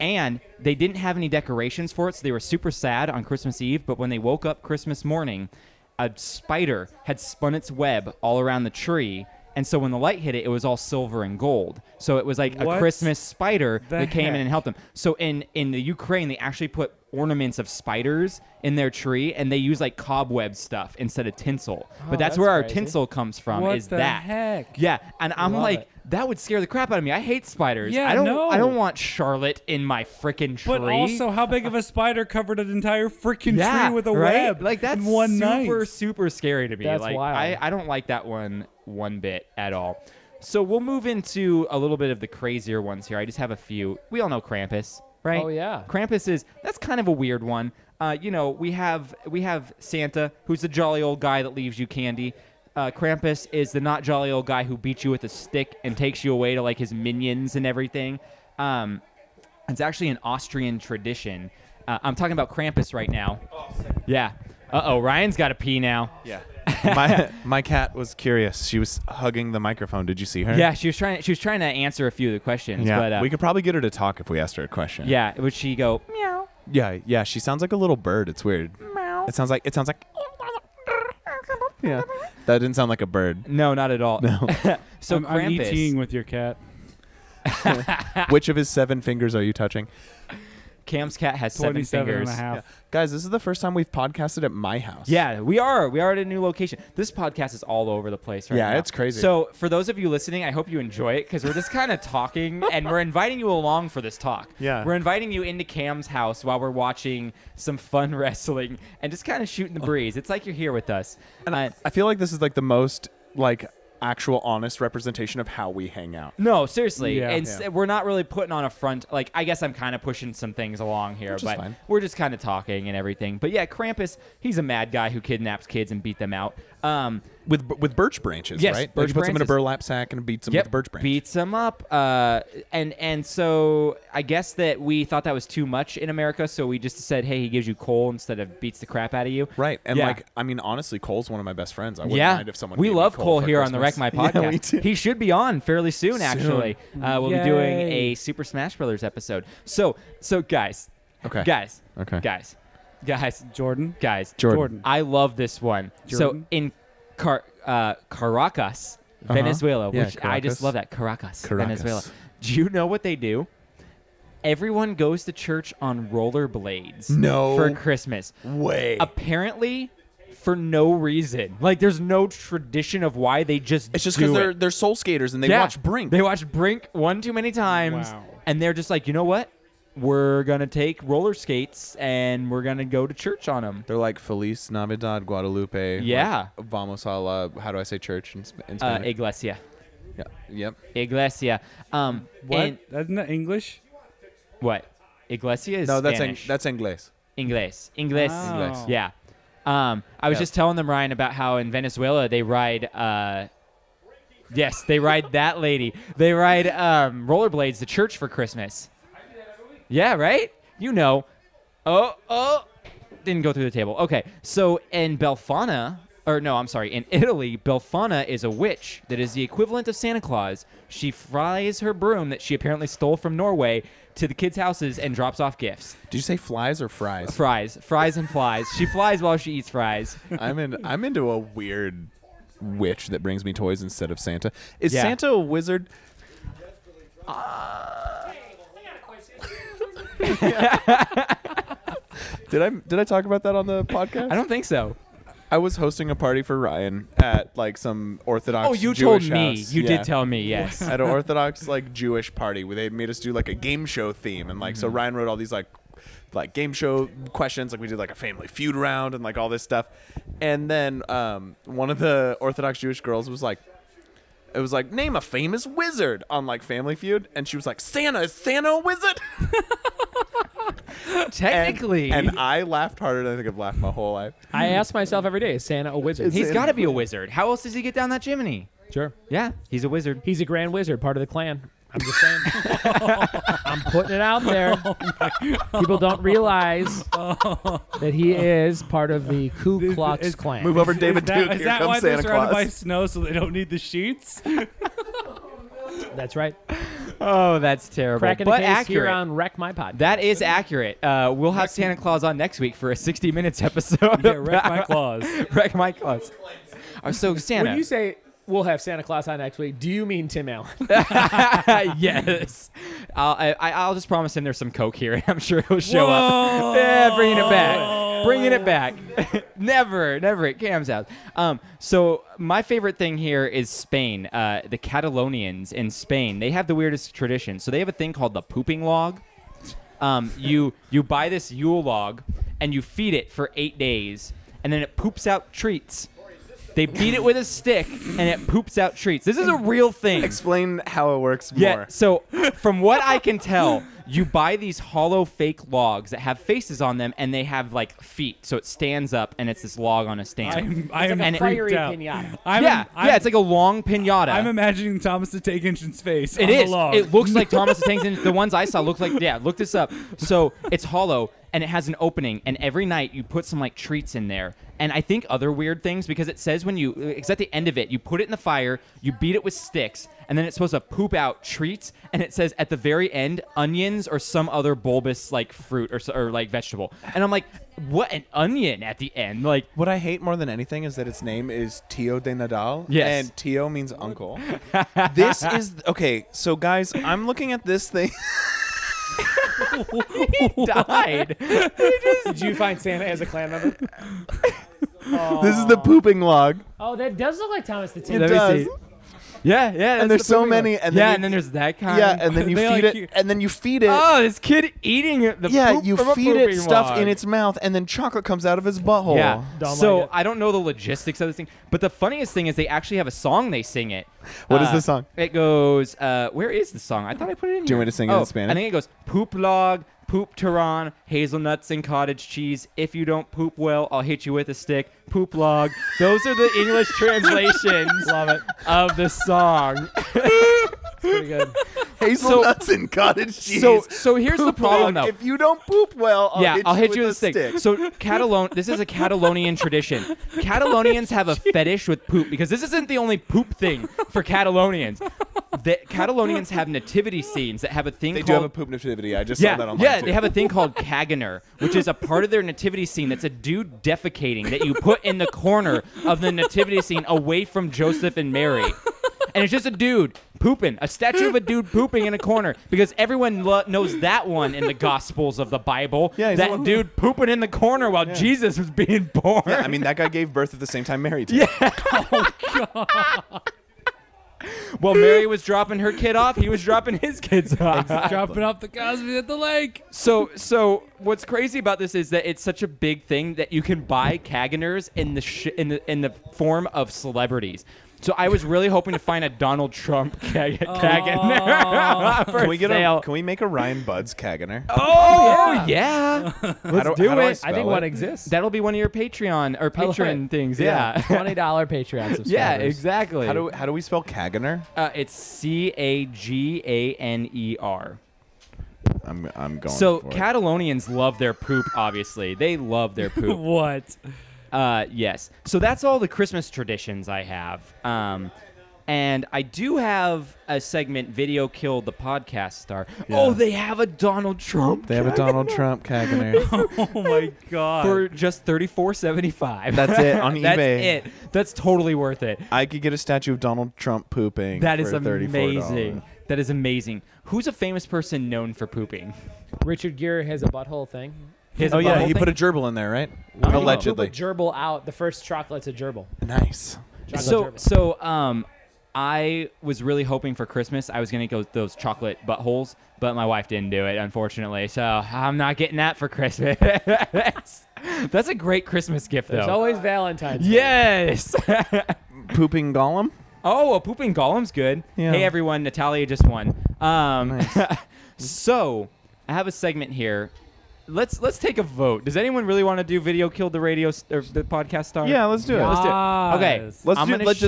And they didn't have any decorations for it, so they were super sad on Christmas Eve. But when they woke up Christmas morning, a spider had spun its web all around the tree. And so when the light hit it, it was all silver and gold. So it was like What a Christmas spider the that came in heck? and helped them. So in the Ukraine, they actually put ornaments of spiders in their tree, and they use like cobweb stuff instead of tinsel. But that's that's where our crazy. tinsel comes from. What is the that? heck? Yeah, and I'm Love like, it. that would scare the crap out of me. I hate spiders. Yeah, I don't. no. I don't want Charlotte in my freaking tree. But also, how big of a spider covered an entire freaking yeah, tree with a right? web? Like that's in one super, night. super scary to me. That's like wild. I don't like that one bit at all. So we'll move into a little bit of the crazier ones here. I just have a few. We all know Krampus, right? Oh, yeah. Krampus that's kind of a weird one. We have Santa, who's the jolly old guy that leaves you candy. Krampus is the not jolly old guy who beats you with a stick and takes you away to like his minions and everything. It's actually an Austrian tradition. I'm talking about Krampus right now. Yeah. Ryan's got to pee now. Yeah. my cat was curious. She was hugging the microphone. Did you see her? Yeah, she was trying to answer a few of the questions. Yeah. But, We could probably get her to talk if we asked her a question. yeah, would she go meow? Yeah. She sounds like a little bird. It's weird. Meow. It sounds like. Yeah. That didn't sound like a bird. No, not at all. No. So I'm Krampus. ETing with your cat. Which of his 7 fingers are you touching? Cam's cat has 7 27 fingers. and a half. Yeah. Guys, this is the first time we've podcasted at my house. Yeah, we are. We are at a new location. This podcast is all over the place right Yeah, now. it's crazy. So for those of you listening, I hope you enjoy it because we're just kind of talking and we're inviting you along for this talk. Yeah. We're inviting you into Cam's house while we're watching some fun wrestling and just kind of shooting the breeze. It's like you're here with us. And I feel like this is like the most like actual honest representation of how we hang out. No, seriously. Yeah. And we're not really putting on a front. Like, I guess I'm kind of pushing some things along here, Which is but fine. we're just kind of talking and everything. But yeah, Krampus, he's a mad guy who kidnaps kids and beat them out. With birch branches, Yes, right? birch Like he puts them in a branches. burlap sack and beats them Yep, with a birch branch. beats them up. And so I guess that we thought that was too much in America, so we just said, hey, he gives you coal instead of beats the crap out of you. Right. And Yeah. like, I mean, honestly, Cole's one of my best friends. I wouldn't Yeah, mind if someone we gave me love Cole for here on the Wreck Christmas. My podcast. Yeah, we do. He should be on fairly soon, actually. We'll be doing Yay. a Super Smash Brothers episode. So guys, Okay. guys, Okay. guys, Jordan. Jordan. I love this one. Jordan. So in Caracas, Venezuela, Yeah, which I just Caracas. love that Caracas, Caracas. Venezuela. Do you know what they do? Everyone goes to church on rollerblades. No for Christmas. Way. Apparently, for no reason. Like, there's no tradition of why they just It's just do because it. they're soul skaters and they Yeah. watch Brink. They watch Brink one too many times, Wow. and they're just like, you know what? We're going to take roller skates, and we're going to go to church on them. They're like Feliz Navidad, Guadalupe. Yeah. Like, Vamos a la, how do I say church in Spanish? Iglesia. Yeah. Yep. Iglesia. What? And Isn't that English? what? Iglesia is No, Spanish. that's Inglés. Inglés. Oh. Yeah. I was just telling them, Ryan, about how in Venezuela they ride. Yes, they ride that lady. They ride rollerblades to church for Christmas. Yeah, right? You know. Oh. Didn't go through the table. Okay, so in Befana, in Italy, Befana is a witch that is the equivalent of Santa Claus. She flies her broom that she apparently stole from Norway to the kids' houses and drops off gifts. Did you say flies or fries? Fries and flies. She flies while she eats fries. I'm into a weird witch that brings me toys instead of Santa. Is Yeah. Santa a wizard? Did I talk about that on the podcast? I don't think so. I was hosting a party for Ryan at like some Orthodox. Oh, you Jewish told me. house. You Yeah. did tell me, yes. At an Orthodox like Jewish party where they made us do like a game show theme, and like so Ryan wrote all these like game show questions, like we did like a Family Feud round and like all this stuff, and then one of the Orthodox Jewish girls was like, it was like, name a famous wizard on like Family Feud, and she was like, Santa. Is Santa a wizard? Technically. and I laughed harder than I think I've laughed my whole life. I ask myself every day, is Santa a wizard? He's got to be a wizard. How else does he get down that chimney? Sure. Yeah, he's a wizard. He's a grand wizard, part of the clan. I'm just saying. I'm putting it out there. People don't realize that he is part of the Ku Klux Klan. Move over, David Duke. Is Here that comes why they're Santa surrounded by Claus. snow so they don't need the sheets? That's right. Oh, that's terrible. Cracking but the case accurate. here on Wreck My Pod. That is accurate. We'll have Santa Claus on next week for a 60 Minutes episode. Yeah, wreck my claws. Wreck my claws. So Santa. When you say we'll have Santa Claus on next week, do you mean Tim Allen? Yes. I'll just promise him there's some Coke here, and I'm sure he'll show up. Yeah, bringing it back. Bringing it back. Never at Cam's house. So my favorite thing here is Spain. The Catalonians in Spain, they have the weirdest tradition. So they have a thing called the pooping log. You buy this Yule log, and you feed it for 8 days, and then it poops out treats. They beat it with a stick, and it poops out treats. This is a real thing. Explain how it works more. Yeah, so from what I can tell, you buy these hollow fake logs that have faces on them, and they have like feet, so it stands up, and it's this log on a stand. I am like a freaked fiery out. pinata. Yeah, it's like a long pinata. I'm imagining Thomas the Tank Engine's face. It on is. The log. It looks like Thomas the Tank Engine. The ones I saw look like, look this up. So it's hollow, and it has an opening, and every night you put some like treats in there. And I think other weird things, because it says it's at the end of it, you put it in the fire, you beat it with sticks, and then it's supposed to poop out treats, and it says at the very end, onions or some other bulbous like fruit or like vegetable. And I'm like, what, an onion at the end? Like, What I hate more than anything is that its name is Tio de Nadal. Yes. And Tio means uncle. This is... Okay, so guys, I'm looking at this thing. he died. Did you find Santa as a clan member? This is the pooping log. Oh, that does look like Thomas the It Tank. Let me does. see. Yeah. And there's so many. And then and then there's that kind. Yeah, and then you They feed like it. And then you feed it. Oh, this kid eating the Yeah, poop you from a feed it pooping stuff log. in its mouth, and then chocolate comes out of his butthole. Yeah. Don't So like it. I don't know the logistics of this thing, but the funniest thing is they actually have a song they sing it. What is the song? It goes. Where is the song? I thought I put it in here. Do you want me to sing it in Spanish? I think it goes poop log, poop Tehran, hazelnuts and cottage cheese. If you don't poop well, I'll hit you with a stick. Poop log. Those are the English translations. Love it. Of the song. Pretty good. Hazelnuts and cottage cheese. So here's the problem though. If you don't poop well, I'll hit you with a a stick. So this is a Catalonian tradition. Catalonians have a fetish with poop because this isn't the only poop thing for Catalonians. The Catalonians have nativity scenes that have a thing They called... do have a poop nativity. I just saw that online yeah, too. they have a thing called caganer, which is a part of their nativity scene that's a dude defecating that you put in the corner of the nativity scene away from Joseph and Mary. and it's just a dude pooping, a statue of a dude pooping in a corner, because everyone knows that one in the Gospels of the Bible. Yeah, he's that dude pooping in the corner while Jesus was being born. Yeah, I mean, that guy gave birth at the same time Mary did. Yeah. Oh, God. While Mary was dropping her kid off, he was dropping his kids off. Dropping off the Cosby at the lake. So what's crazy about this is that it's such a big thing that you can buy Kaganers in the form of celebrities. So I was really hoping to find a Donald Trump Kaganer for sale. Can we make a Ryan Buds Kaganer? Oh yeah. Let's do it. I think one exists. That'll be one of your Patreon or Patreon things. Yeah. $20 Patreon subscribers. Yeah, exactly. How do we spell Kaganer? It's Caganer. I'm going. So for Catalonians love their poop. Obviously, they love their poop. What? Yes. So that's all the Christmas traditions I have. And I do have a segment, Video Killed the Podcast Star. Yeah. Oh, they have a Donald Trump. They have a Donald Trump Kaganer. Oh, my God. For just $34.75. That's it on eBay. That's it. That's totally worth it. I could get a statue of Donald Trump pooping. That is for amazing. $34. That is amazing. Who's a famous person known for pooping? Richard Gere has a butthole thing. His Oh, yeah. butthole He thing? put a gerbil in there, right? No, Allegedly. He put gerbil out. The first chocolate's a gerbil. Nice. I was really hoping for Christmas I was going to go with those chocolate buttholes, but my wife didn't do it, unfortunately. So I'm not getting that for Christmas. That's a great Christmas gift, though. There's always Valentine's Day. Yes. Pooping Gollum? Oh, a pooping golem's good. Yeah. Hey, everyone. Natalia just won. Nice. So I have a segment here. Let's take a vote. Does anyone really want to do Video Killed the Radio or the Podcast Star? Yeah, let's do it. Let's do it. Okay, Let's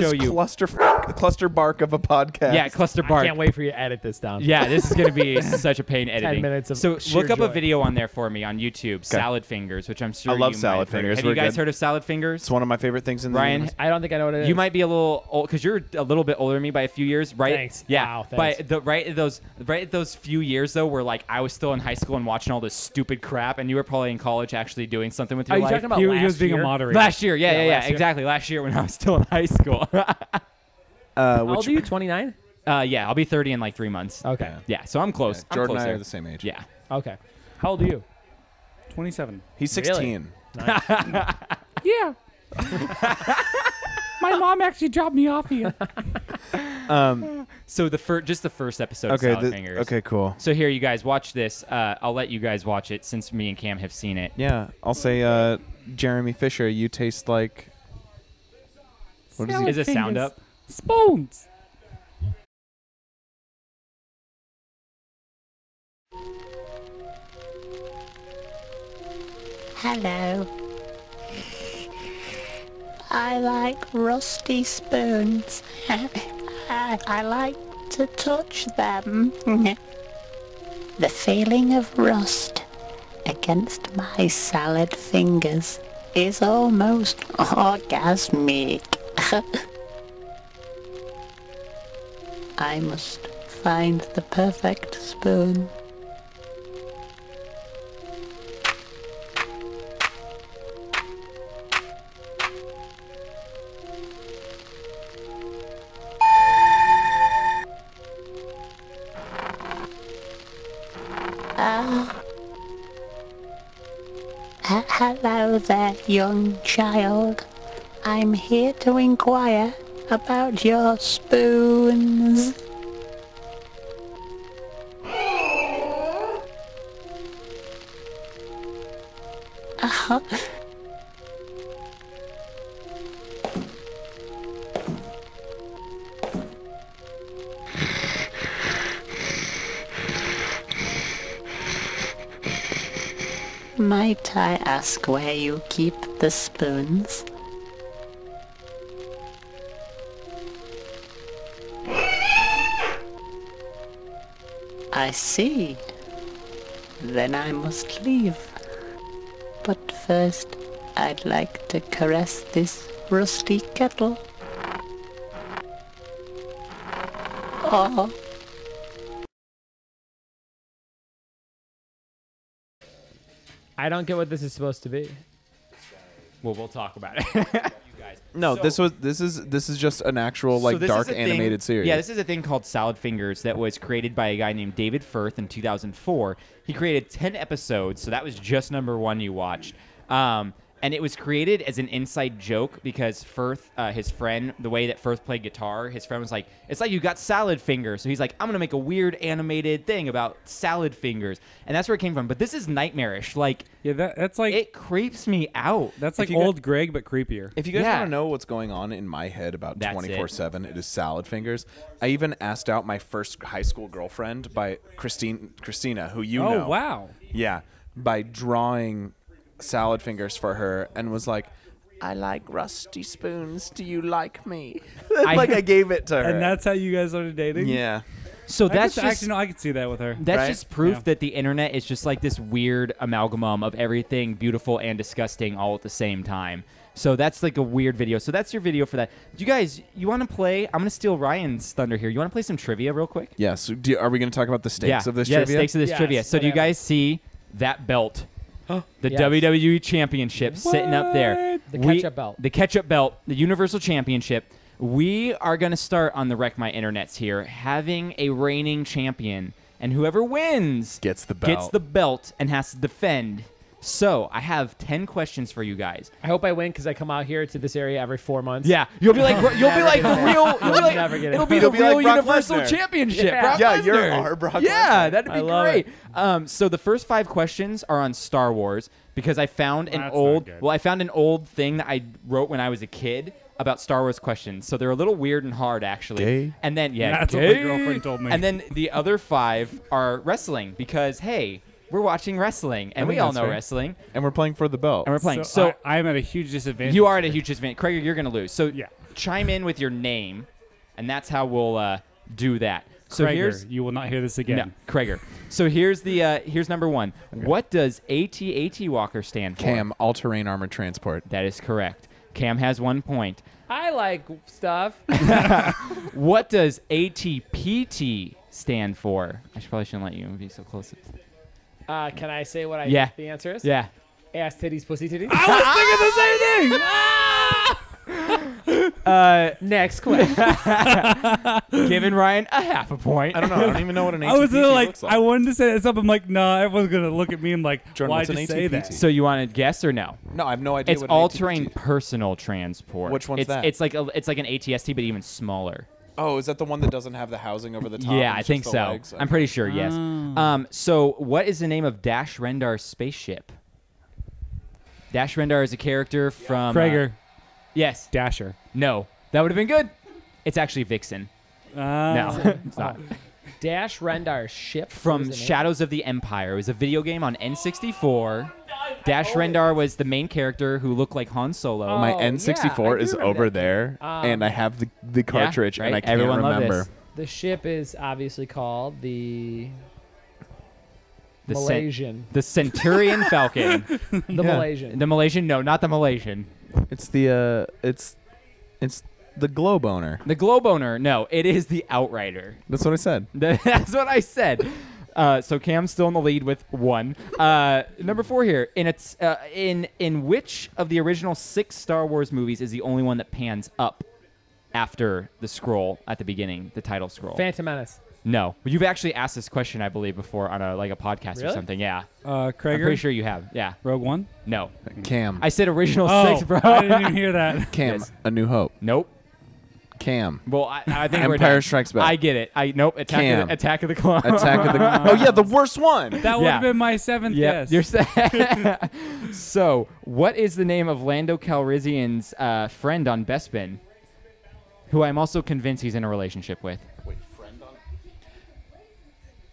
just cluster bark of a podcast. Yeah, cluster bark. I can't wait for you to edit this down. Yeah, this is going to be such a pain editing. 10 minutes of So sheer look up joy. a video on there for me on YouTube, Salad Fingers, which I'm sure I love you Salad might have heard. Fingers. Have We're you guys good. heard of Salad Fingers? It's one of my favorite things in the Ryan, universe. I don't think I know what it is. you might be a little old because you're a little bit older than me by a few years, right? Thanks. Yeah. Wow, thanks. But right at those few years though, where like I was still in high school and watching all this stupid crap, and you were probably in college actually doing something with your Are you life. talking about He last was being year? a moderator. Last year, yeah, last year. exactly. Last year when I was still in high school. How old are you? 29? Yeah, I'll be 30 in like 3 months. Okay. Yeah, so I'm close. I'm Jordan and I closer. are the same age. Yeah. Okay. How old are you? 27. He's 16. Yeah. My mom actually dropped me off here. So just the first episode Okay. of Salad Fingers. Okay. Cool. So here, you guys watch this. I'll let you guys watch it since me and Cam have seen it. Yeah. I'll say, Jeremy Fisher, you taste like. What is he? Is it sound up? Spoons. Hello. I like rusty spoons. I like to touch them. The feeling of rust against my salad fingers is almost orgasmic. I must find the perfect spoon. Hello there, young child. I'm here to inquire about your spoons. Might I ask where you keep the spoons? I see. Then I must leave. But first, I'd like to caress this rusty kettle. Oh. I don't get what this is supposed to be. Well, we'll talk about it. You guys. No, this is just an actual So like this dark is a thing- animated series. Yeah, this is a thing called Salad Fingers that was created by a guy named David Firth in 2004. He created 10 episodes, so that was just number one you watched. And it was created as an inside joke because Firth, his friend, the way that Firth played guitar, his friend was like, it's like you got salad fingers. So he's like, I'm going to make a weird animated thing about salad fingers. And that's where it came from. But this is nightmarish. Like, Yeah, that's like it creeps me out. that's like you got- old Greg but creepier. If you guys Yeah. want to know what's going on in my head about That's 24/7, it is salad fingers. I even asked out my first high school girlfriend by Christina, who you know. Oh wow. Yeah, by drawing salad fingers for her, and was like, I like rusty spoons. Do you like me? I gave it to her. And that's how you guys started dating? yeah. So I that's could, just actually no, I could see that with her. that's Right? just proof Yeah. that the internet is just like this weird amalgam of everything beautiful and disgusting all at the same time. So that's like a weird video. So that's your video for that. You guys, you want to play? I'm going to steal Ryan's thunder here. You want to play some trivia real quick? Yeah. So are we going to talk about the stakes of this yeah, trivia? the stakes of this Yes, trivia. So do you whatever. guys see that belt? The Yes. WWE Championship sitting up there. The ketchup belt. The ketchup belt, the Universal Championship. We are going to start on the Wreck My Internets here, having a reigning champion. And whoever wins Gets the belt. gets the belt and has to defend. So I have 10 questions for you guys. I hope I win because I come out here to this area every 4 months. Yeah, you'll be like the real. You'll be like, never get it. it'll be You'll the be like real Brock Universal Lesnar. Championship. Yeah. Brock Yeah, you're Lesnar. our Brock Yeah, Lesnar. that'd be I love great. it. So the first 5 questions are on Star Wars because I found an That's not old. good. Well, I found an old thing that I wrote when I was a kid about Star Wars questions. So they're a little weird and hard actually. Gay? And then That's what my girlfriend told me. And then the other 5 are wrestling because hey, we're watching wrestling and I we think all that's know fair. wrestling And we're playing for the belt. and we're playing. So So I'm at a huge disadvantage. you are at a huge disadvantage. Craig, you're going to lose. So Yeah. chime in with your name, and that's how we'll do that. So Krager, here's you will not hear this again. no, Krager. So here's the here's number 1. What does AT-AT Walker stand for? Cam, all-terrain armored transport. That is correct. Cam has 1 point. I like stuff. What does ATPT stand for? I probably shouldn't let you be so close. Can I say what I Yeah. think the answer is? Yeah. Ass, titties, pussy, titties. Next question. Giving Ryan a half a point. I don't know. I don't even know what an ATPT I was like, looks like. I wanted to say something. I'm like, nah, everyone's gonna look at me and like, Jordan, why'd what's you an say ATPT? that? So you want to guess or no? No, I have no idea It's what an all-terrain ATPT personal transport. Which one's it's, that? It's like an ATST, but even smaller. Oh, is that the one that doesn't have the housing over the top? Yeah, and I it's think just the so. legs? I'm pretty sure. Yes. So what is the name of Dash Rendar's spaceship? Dash Rendar is a character from Krager, yes. Dasher. No. That would have been good. It's actually Vixen. No, it's not. Dash Rendar's ship. From What is the name? Shadows of the Empire. It was a video game on N64. Dash Rendar was the main character who looked like Han Solo. Oh, My yeah, I N64 do is remember over that. there, and I have the cartridge, right? and I can't Everyone loved remember. this. The ship is obviously called the The Cen- Malaysian. the Centurion Falcon. The Yeah. Malaysian. The Malaysian? No, not the Malaysian. It's the it's the globe owner. The Globe Owner? No, it is the Outrider. That's what I said. That's what I said. So Cam's still in the lead with 1. Number 4 here. In which of the original 6 Star Wars movies is the only one that pans up after the scroll at the beginning, the title scroll? Phantom Menace. No. You've actually asked this question, I believe, before on a podcast or Really? something. Yeah. Krager, I'm pretty sure you have. Yeah. Rogue One. No. Cam. I said original Oh, 6, bro. I didn't even hear that. Cam. Yes. A New Hope. Nope. Cam. Well, I think we're Empire done. Strikes Back. I get it. Nope. Attack of the Clones. Attack of the. Oh yeah, the worst one. That would Yeah. have been my 7th Yeah, guess. So, what is the name of Lando Calrissian's friend on Bespin, who I'm also convinced he's in a relationship with?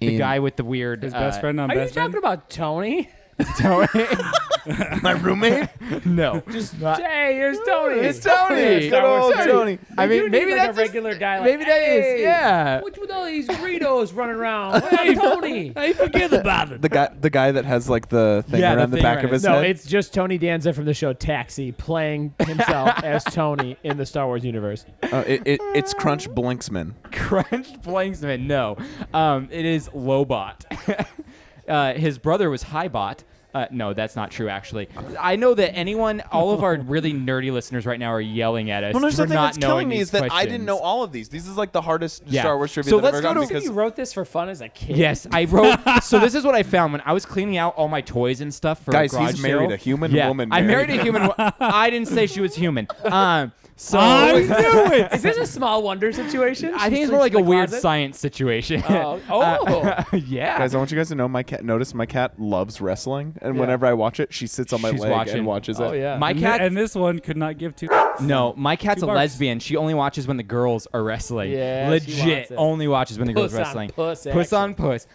The guy with the weird His best friend on Are you Best talking Friend. about Tony? Tony? my roommate. No. Hey, here's Tony. It's Tony. It's good old Tony. I mean, You maybe need, like, that's a regular guy. Like, maybe that is. hey, Yeah. What's with all these Doritos running around? Hey, Tony. Hey, forget about it. The guy that has like the thing Yeah, the around the thing back around of his No, head. it's just Tony Danza from the show Taxi playing himself as Tony in the Star Wars universe. It's Crunch Blinksman. Crunch Blanksman. No. It is Lobot. His brother was Highbot. No, that's not true, actually. I know that all of our really nerdy listeners right now are yelling at us Well, no, for the thing not that's knowing killing me these is that I questions. didn't know all of these. These is like the hardest Yeah. Star Wars trivia So that I've let's ever go gotten to- because You wrote this for fun as a kid. Yes, I wrote. So this is what I found when I was cleaning out all my toys and stuff for guys, a garage he's married sale. a human Yeah, woman. I married a human. I didn't say she was human. So I knew it. Is this a Small Wonder situation? I think She it's more like sleeps a in the weird closet? science situation. Oh. Yeah. Guys, I want you guys to know my cat. Notice my cat loves wrestling, and whenever I watch it, she sits on my She's leg watching. and watches it. Oh yeah. My cat. And this one could not give two. No, my cat's Two a barks. lesbian. She only watches when the girls are wrestling. Yeah, she Legit. wants it. Only watches when the girls Puss are on wrestling. puss Puss action. on puss.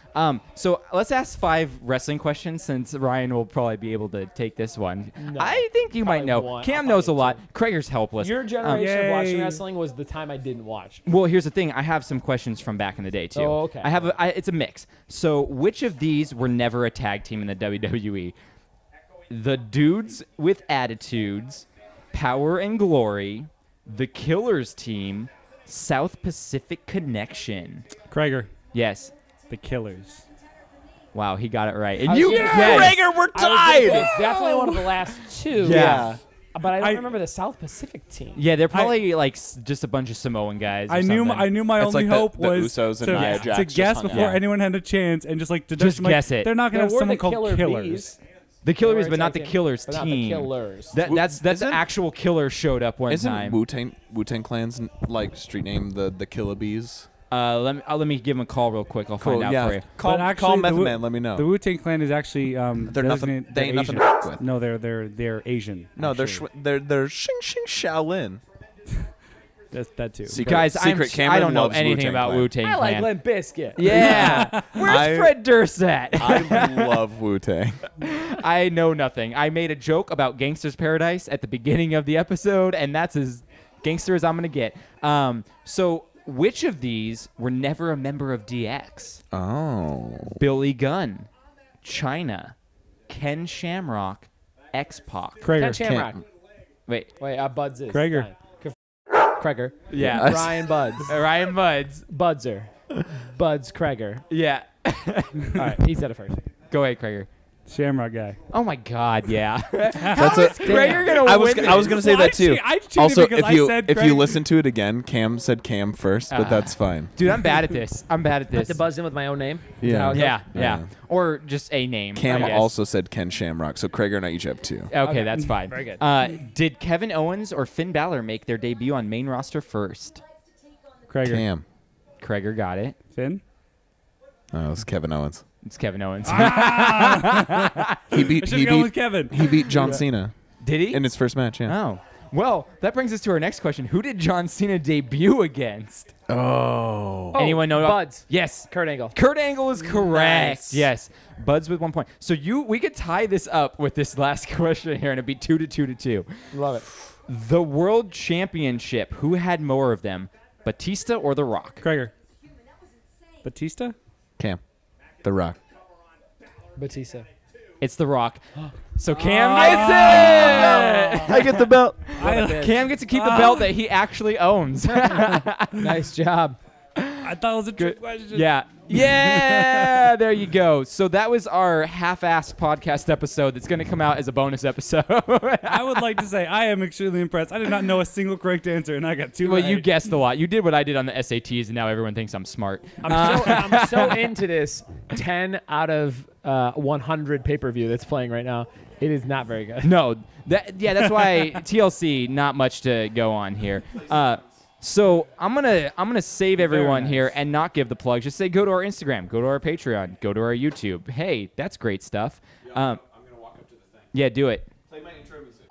So let's ask 5 wrestling questions since Ryan will probably be able to take this one. No. I think you might Probably know. one. Cam I'll knows a probably lot. Krager's helpless. Your generation of watching Yay. wrestling was the time I didn't watch. Well, here's the thing. I have some questions from back in the day too. Oh, okay. I have. It's a mix. So, which of these were never a tag team in the WWE? The Dudes with Attitudes, Power and Glory, the Killers Team, South Pacific Connection. Krager, Yes. the Killers. Wow, he got it right. And was you, gonna guessed. Krager, we're I was gonna say tied. it's definitely one of the last two. Yeah. But I don't I- remember the South Pacific team. Yeah, they're probably like just a bunch of Samoan guys. Or I knew something. my It's only like the- hope the was Usos and to, Nia to Jax just guess hung before out. anyone had a chance and just like Just deduct, like, guess it. They're not gonna There have were someone the called Killer Killers. Bees. The Killers, They were but a not the tag team, Killers but not team. the Killers. That's Isn't- the actual Killer showed up one Isn't time. Wu-Tang Clan's like street name the Killer Bees? Let me give him a call real quick. I'll find out yeah. for you. Call But actually, call the Method Wu- Man. Let me know. The Wu-Tang Clan is actually They're nothing. They ain't nothing to Asian. f with. No, they're Asian. No, they're actually. they're Xing Xing Shaolin. That's that too. Secret- Guys, Secret I Cameron don't know loves anything Wu-Tang about Clan. Wu-Tang I like Clan. Limp Bizkit. Yeah. Where's I- Fred Durst at? I love Wu-Tang. I know nothing. I made a joke about Gangster's Paradise at the beginning of the episode, and that's as gangster as I'm going to get. So which of these were never a member of DX? Oh. Billy Gunn, China, Ken Shamrock, X-Pac. Krager. Ken Shamrock. Wait. Wait, Buds is. Krager. Fine. Krager. Yeah. Ryan Buds. Ryan Buds. Budzer. Buds Krager. Yeah. All right, he said it first. Go ahead, Krager. Shamrock guy. Oh my God, yeah. That's How is Krager gonna I was win I was this? gonna say Well, that too. I cheated Also, because if you I said if you Krager. listen to it again, Cam said Cam first, but that's fine. Dude, I'm bad at this. I'm bad at I have this. to buzz in with my own name. Yeah. Yeah, yeah, Yeah. or just a name. Cam I guess. also said Ken Shamrock, so Krager and I each have 2. Okay, that's fine. Very good. Did Kevin Owens or Finn Balor make their debut on main roster first? Krager. Cam. Krager got it. Finn. Oh, it's Kevin Owens. It's Kevin Owens. He beat I should have gone with Kevin. he beat John Cena Did he? in his first match. Yeah. Oh. Well, that brings us to our next question. Who did John Cena debut against? Oh. Anyone know? Buds. Yes. Kurt Angle. Kurt Angle is correct. Nice. Yes. Buds with 1 point. So we could tie this up with this last question here, and it'd be 2-2. Love it. The World Championship. Who had more of them, Batista or The Rock? Krager. Batista. Cam. The Rock. Batista. It's The Rock. So Cam gets it. I get the belt. Cam gets to keep the belt that he actually owns. Nice job. I thought it was a trick question. Yeah. Yeah, there you go. So that was our half-assed podcast episode that's going to come out as a bonus episode. I would like to say I am extremely impressed. I did not know a single correct answer, and I got 2 Well, right. you guessed a lot. You did what I did on the SATs, and now everyone thinks I'm smart. I'm so into this 10 out of 100 pay-per-view that's playing right now. It is not very good. No, that's why TLC, not much to go on here. So I'm gonna save everyone here and not give the plug. Just say go to our Instagram, go to our Patreon, go to our YouTube. Hey, that's great stuff. I'm gonna walk up to the thing. Yeah, do it. Play my intro music.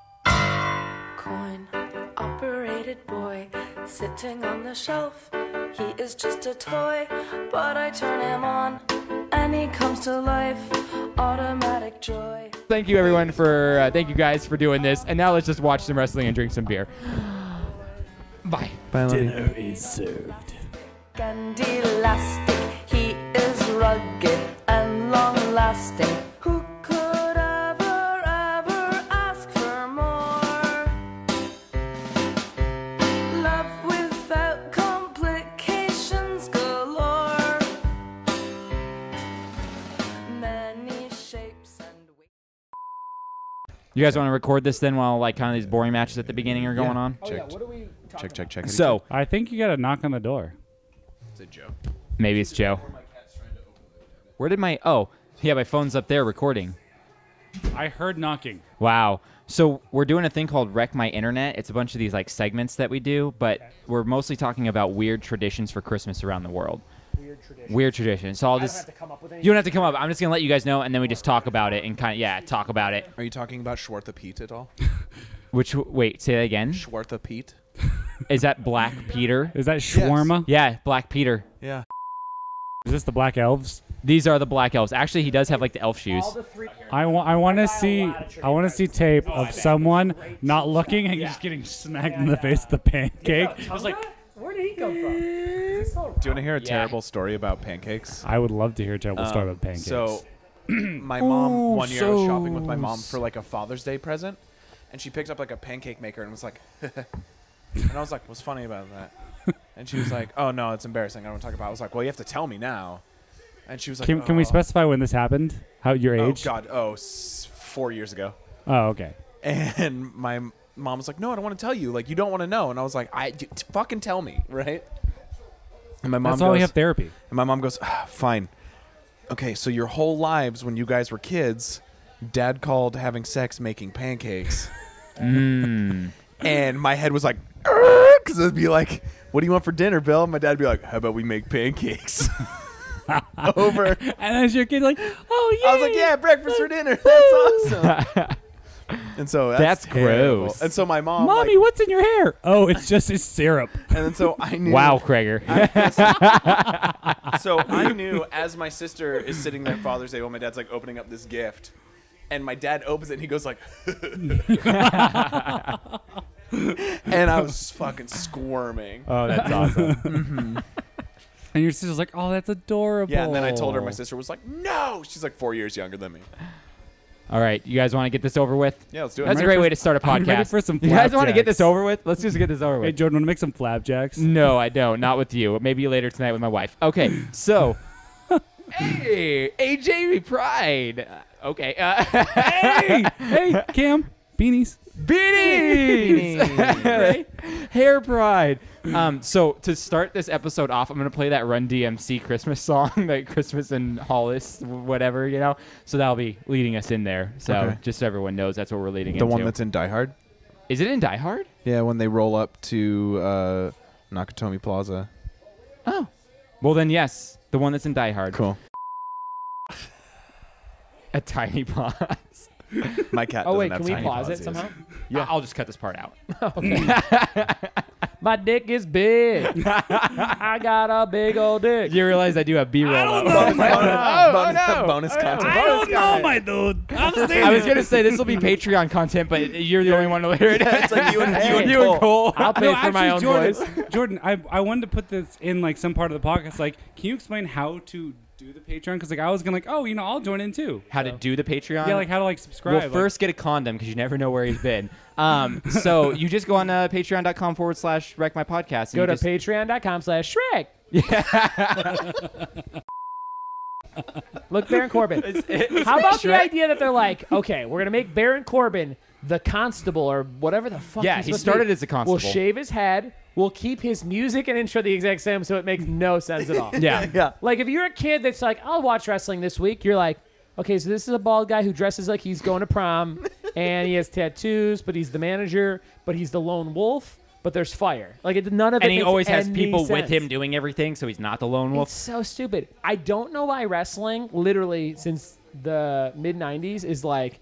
Coin operated boy sitting on the shelf. He is just a toy, but I turn him on and he comes to life. Automatic joy. Thank you everyone for thank you guys for doing this. And now let's just watch some wrestling and drink some beer. Bye. Bye, Lenny. Dinner is served. And elastic, he is rugged and long lasting. You guys want to record this then while like kind of these boring matches at the beginning are going on? Oh, yeah. What are we talking about? Check. So I think you got to knock on the door. Is it Joe? maybe it's Joe. Where did my... Oh, yeah, my phone's up there recording. I heard knocking. Wow. So we're doing a thing called Wreck My Internet. It's a bunch of these like segments that we do, but we're mostly talking about weird traditions for Christmas around the world. Weird traditions. So I'll just... have to come up with You don't have to come up. I'm just going to let you guys know, and then we just talk about it and kind of... Yeah, talk about it. Are you talking about Schwartha Pete at all? Which... Wait, say that again. Schwartha Pete? Is that Black Peter? Is that shawarma? Yeah, Black Peter. Yeah. Is this the Black Elves? These are the Black Elves. Actually, he does have like the elf shoes. I want to see tape of someone not looking and just getting smacked in the face with the pancake. I was like, where did he come from? Do you want to hear a terrible story about pancakes? I would love to hear a terrible story about pancakes. So, my mom, one year I was shopping with my mom for like a Father's Day present, and she picked up like a pancake maker and was like, and I was like, what's funny about that? And she was like, oh no, it's embarrassing. I don't want to talk about it. I was like, well, you have to tell me now. And she was like, can we specify when this happened? How your age? Oh God, 4 years ago. Oh, okay. And my mom was like, no, I don't want to tell you. Like, you don't want to know. And I was like, fucking tell me, right? And my mom That's why we have therapy. And my mom goes, fine. Okay, so your whole lives when you guys were kids, Dad called having sex making pancakes. And my head was like, because it'd be like, what do you want for dinner, Bill? And my dad would be like, how about we make pancakes? Over. And as your kid, like, oh yeah. I was like, yeah, breakfast for dinner. That's awesome. And so that's terrible. Gross. And so my mom, Mommy, what's in your hair? Oh, it's just his syrup. And then so I knew. Wow, Krager. So I knew as my sister is sitting there Father's Day while my dad's like opening up this gift, and my dad opens it and he goes like, and I was fucking squirming. Oh, that's awesome. And your sister's like, oh, that's adorable. Yeah, and then I told her my sister was like, no. She's like 4 years younger than me. All right, you guys want to get this over with? Yeah, let's do it. That's a great way to start a podcast. I'm ready for some you guys want to get flapjacks. this over with? Let's just get this over with. Hey, Jordan, want to make some flapjacks? No, I don't. Not with you. Maybe later tonight with my wife. Okay, so... Hey, AJ Pride. Okay. Hey, Cam, beanies. Beanies! Hair Pride. So to start this episode off, I'm going to play that Run DMC Christmas song, like Christmas in Hollis, whatever, you know? So that'll be leading us in there. So just so everyone knows, that's what we're leading into. The one that's in Die Hard? Is it in Die Hard? Yeah, when they roll up to Nakatomi Plaza. Oh. Well, then, yes. The one that's in Die Hard. Cool. A tiny pause. My cat Oh, doesn't wait, have can we tiny pause it pauses. somehow? Yeah. I'll just cut this part out. My dick is big. I got a big old dick. You realize I do have B-roll. Bonus bonus content. I don't know, my dude. I'm saying I was going to say this will be Patreon content, but you're the only one to hear it. It's like you and Cole. I'll pay for my own Jordan, voice. Jordan, I wanted to put this in like some part of the podcast. Like, can you explain how to do the Patreon? Because like I was gonna like, oh, I'll join in too. How to do the Patreon? Yeah, like how to like subscribe. Well, first get a condom because you never know where he's been. So you just go on patreon.com/wreckmypodcast. Go to patreon.com/Shrek. Look, Baron Corbin. How about the idea that they're like, okay, we're going to make Baron Corbin the constable or whatever the fuck. Yeah, he started as a constable. We'll shave his head. We'll keep his music and intro the exact same, so it makes no sense at all. Yeah. Like, if you're a kid that's like, I'll watch wrestling this week, you're like, okay, so this is a bald guy who dresses like he's going to prom, and he has tattoos, but he's the manager, but he's the lone wolf, but there's fire. Like, none of it And he makes always has any people with sense. him doing everything, so he's not the lone wolf. It's so stupid. I don't know why wrestling, literally since the mid-'90s, is like,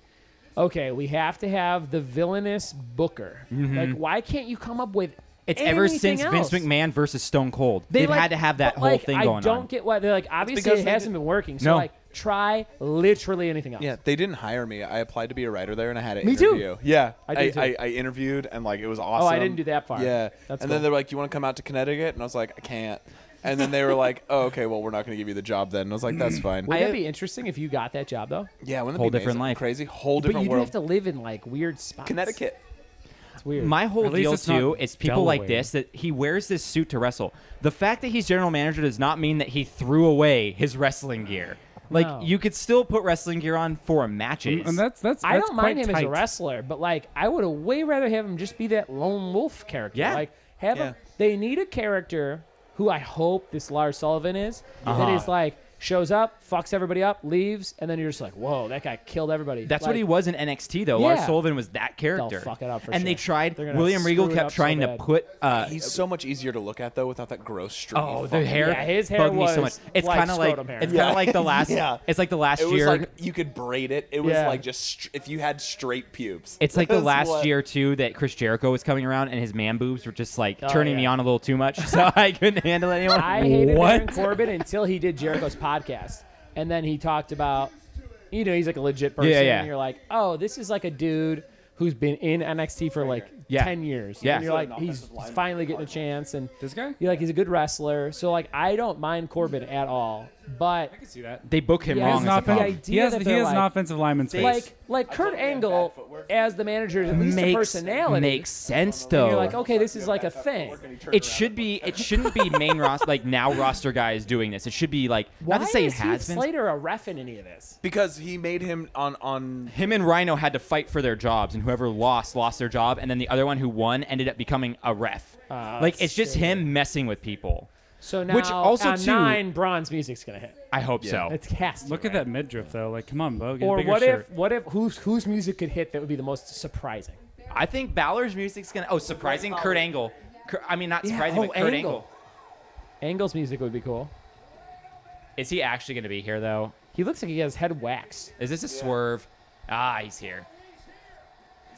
okay, we have to have the villainous booker. Like, why can't you come up with It's ever anything since else? Vince McMahon versus Stone Cold. They've like, had to have that but, whole like, thing going on. I don't get why they're like, obviously because it they hasn't did- been working. So No. like, try literally anything else. Yeah, they didn't hire me. I applied to be a writer there, and I had an Me too. interview. Yeah, I did too. I interviewed, and like it was awesome. Oh, I didn't do that far. Yeah, That's and cool. then they're like, "You want to come out to Connecticut?" And I was like, "I can't." And then they were like, "Oh, okay. Well, we're not going to give you the job then." And I was like, "That's fine." Wouldn't that be interesting if you got that job though? Yeah, wouldn't that Whole be different amazing? life. Crazy, whole But different you'd world. have to live in like weird spots. Connecticut. It's weird. My whole At least deal it's not too is people like Delaware. this that he wears this suit to wrestle. The fact that he's general manager does not mean that he threw away his wrestling gear. Like No. you could still put wrestling gear on for matches. And that's I don't mind quite him as a tight. wrestler, but like I would have way rather have him just be that lone wolf character. Yeah. Like have him. They need a character who I hope this Lars Sullivan is. That is like shows up, fucks everybody up, leaves, and then you're just like, whoa, that guy killed everybody. That's like, what he was in NXT though. Yeah. Lars Sullivan was that character. They'll fuck it up for and they sure. tried. They're gonna William Regal screw it kept up so trying to bad. put. He's so much easier to look at though without that gross stringy. Oh, the fucking- hair. Yeah, his hair bugged me so much. was It's like kind of like scrotum hair. it's kind of like the last. Yeah. It's like the last It was year. like you could braid it. It was Yeah. like just if you had straight pubes. It's like the That's last what- year too that Chris Jericho was coming around and his man boobs were just like Oh, turning me yeah. on a little too much, so I couldn't handle it anymore. I hated What? Baron Corbin until he did Jericho's podcast. And then he talked about, he's like a legit person. Yeah, yeah. And you're like, oh, this is like a dude who's been in NXT for like 10 years. Yeah. And you're like, he's finally getting a chance. And This guy? you're like, he's a good wrestler. So, like, I don't mind Corbin at all. But, I can see that. They book him Yeah, wrong. it's as not a the problem. idea He has, that he they're has an like- offensive lineman's face. like Kurt Angle as the manager is at least a personality. Makes sense And though. you're like, okay, this is like a thing. It should be. It shouldn't be main roster like now roster guys doing this. It should be like Why not to say it is has Heath been. Slater a ref in any of this? because he made him on Him and Rhino had to fight for their jobs, and whoever lost their job, and then the other one who won ended up becoming a ref. Like that's it's just him messing with people. So now, Which also, on too- 9, Braun's music's gonna hit. I hope so. It's cast. Look at that midriff though. Like, come on, Bo. Get a Or bigger what shirt. if whose music could hit that would be the most surprising? I think Balor's music's gonna. Oh, surprising Kurt Angle. I mean, not Yeah, surprising, but Kurt Angle. Angle's music would be cool. Is he actually gonna be here though? He looks like he has head waxed. Is this a swerve? Ah, he's here.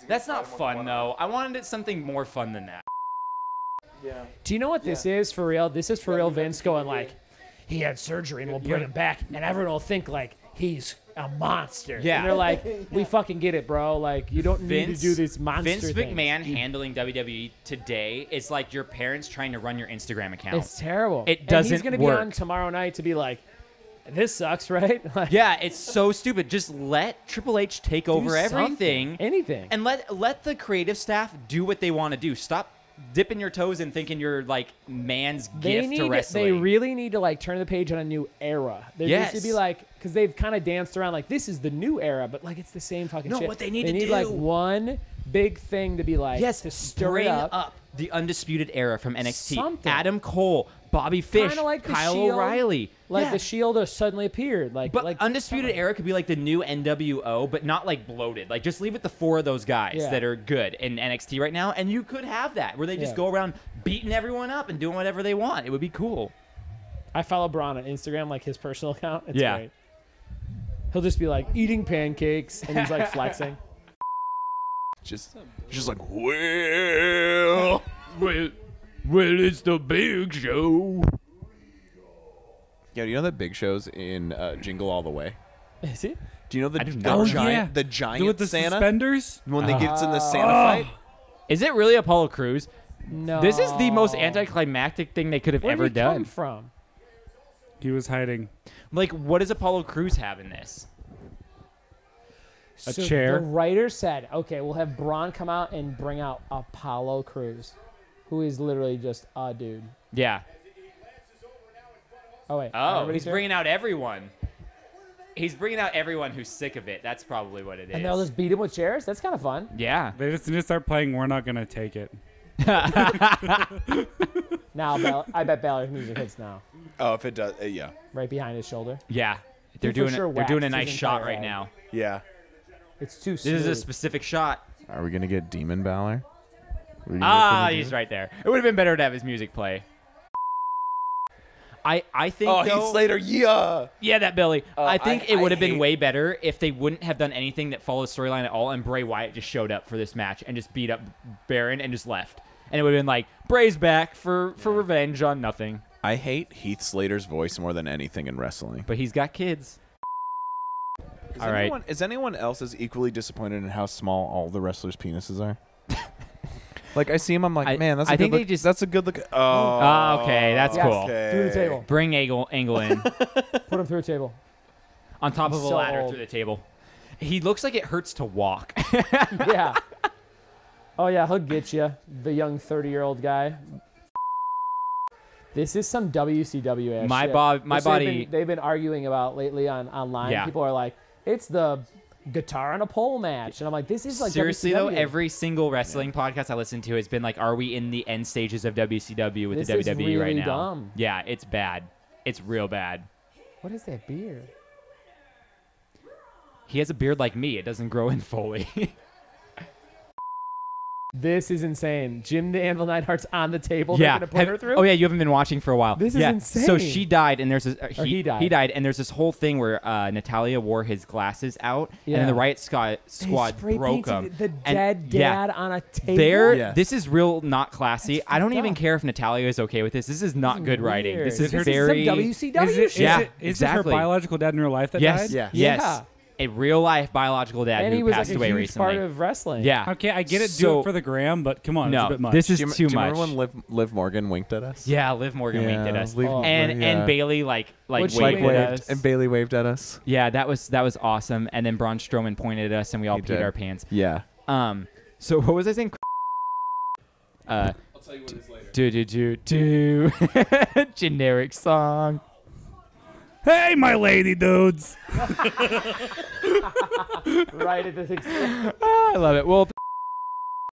That's not fun though. I wanted it something more fun than that. Do you know what this is for real? This is for real Vince going like, he had surgery and we'll bring him back, and everyone will think like he's a monster. Yeah. And they're like, we fucking get it, bro. Like, you don't need to do this monster Vince thing. McMahon handling WWE today is like your parents trying to run your Instagram account. It's terrible. It And doesn't he's gonna work. be on tomorrow night to be like, this sucks, right? Like, Yeah, it's so stupid. Just let Triple H take over something. everything, Anything. and let the creative staff do what they want to do. Stop dipping your toes and thinking you're like man's gift to wrestling. They really need to like turn the page on a new era. There needs to be Yes. like, because they've kind of danced around like this is the new era, but like it's the same fucking No, shit. what they need they to need like do- one big thing to be like, yes, to stir bring it up. up the undisputed era from NXT. Something. Adam Cole, Bobby Fish, Kinda like the Kyle Shield. O'Reilly. Like Yeah. the Shield has suddenly appeared. Like, But like Undisputed Era could be like the new NWO, but not like bloated. Like just leave it to 4 of those guys Yeah. that are good in NXT right now, and you could have that where they just Yeah. go around beating everyone up and doing whatever they want. It would be cool. I follow Braun on Instagram, like his personal account. It's Yeah. great. He'll just be like eating pancakes and he's like flexing. just like well. Well, it's the big show. Yeah, do you know that Big Show's in Jingle All the Way? Is he? Do you know the, I do the not. Oh, giant yeah. the giant With the Santa suspenders? when they get in the Santa fight? Is it really Apollo Crews? No. This is the most anticlimactic thing they could have Where ever did he come done. from? He was hiding. Like, what does Apollo Crews have in this? A So chair. The writer said, okay, we'll have Braun come out and bring out Apollo Crews, who is literally just a dude. Yeah. Oh, wait. Oh, everybody's he's here? bringing out everyone. He's bringing out everyone who's sick of it. That's probably what it is. And they'll just beat him with chairs? That's kind of fun. Yeah. They just need to start playing We're Not Gonna Take It. Now, I bet Balor's music hits now, Oh, if it does, yeah, right behind his shoulder. Yeah. They're for doing sure they're doing a waxed nice his shot entire right head. now. yeah. It's too This smooth. is a specific shot. Are we gonna get Demon Balor? He's right there. It would have been better to have his music play. I think Oh, though, Heath Slater, yeah. Yeah, that Billy. I think it I would have been hate- way better if they wouldn't have done anything that followed the storyline at all, and Bray Wyatt just showed up for this match and just beat up Baron and just left. And it would have been like, Bray's back for revenge on nothing. I hate Heath Slater's voice more than anything in wrestling. But he's got kids. All right. Is anyone else as equally disappointed in how small all the wrestlers' penises are? Like I see him, I'm like, man, that's a I good think look. they just- That's a good look. Oh, Ah, okay, that's Yes. cool. Okay. Through the table. Bring Angle in. Put him through a table. On top of He's a so ladder old. through the table. He looks like it hurts to walk. Yeah. Oh, yeah, he'll get you, the young 30-year-old guy. This is some WCW. My shit. body. They've been arguing about lately online. Yeah. People are like, it's the guitar and a pole match, and I'm like, this is like seriously WCW. though. Every single wrestling podcast I listen to has been like, are we in the end stages of WCW with the WWE This is really right now? dumb. Yeah, it's bad. It's real bad. What is that beard? He has a beard like me. It doesn't grow in fully. This is insane. Jim the Anvil Neidhart's on the table. Yeah. They're gonna put her through. Oh yeah, you haven't been watching for a while. This is insane. So she died, and there's this. he died. He died, and there's this whole thing where Natalia wore his glasses out, and Yeah. then the Riot Squad They spray broke painted them. The dead dad on a table. Yes. This is real not classy. That's I don't fucked even up. care if Natalia is okay with this. This is not good writing. Weird. This is This very. is some WCW shit. Yeah, Is it her exactly. biological dad in real life that Yes. died? Yeah. Yes. Yeah. A real life biological dad And who he was passed like a away huge recently. part of wrestling. Yeah. Okay, I get it. Do So- it for the gram, but come on, it's No, a bit much. this is Do you too do you much. remember when Liv Morgan winked at us? Yeah, Liv Morgan winked at us, Liv- and yeah. Bailey like What'd she waved wink at at? us. And Bailey waved at us. Yeah, that was awesome. And then Braun Strowman pointed at us, and we all He peed did. our pants. Yeah. So what was I saying? I'll tell you what it is later. Do generic song. Hey, my lady dudes. Right at the I love it. Well.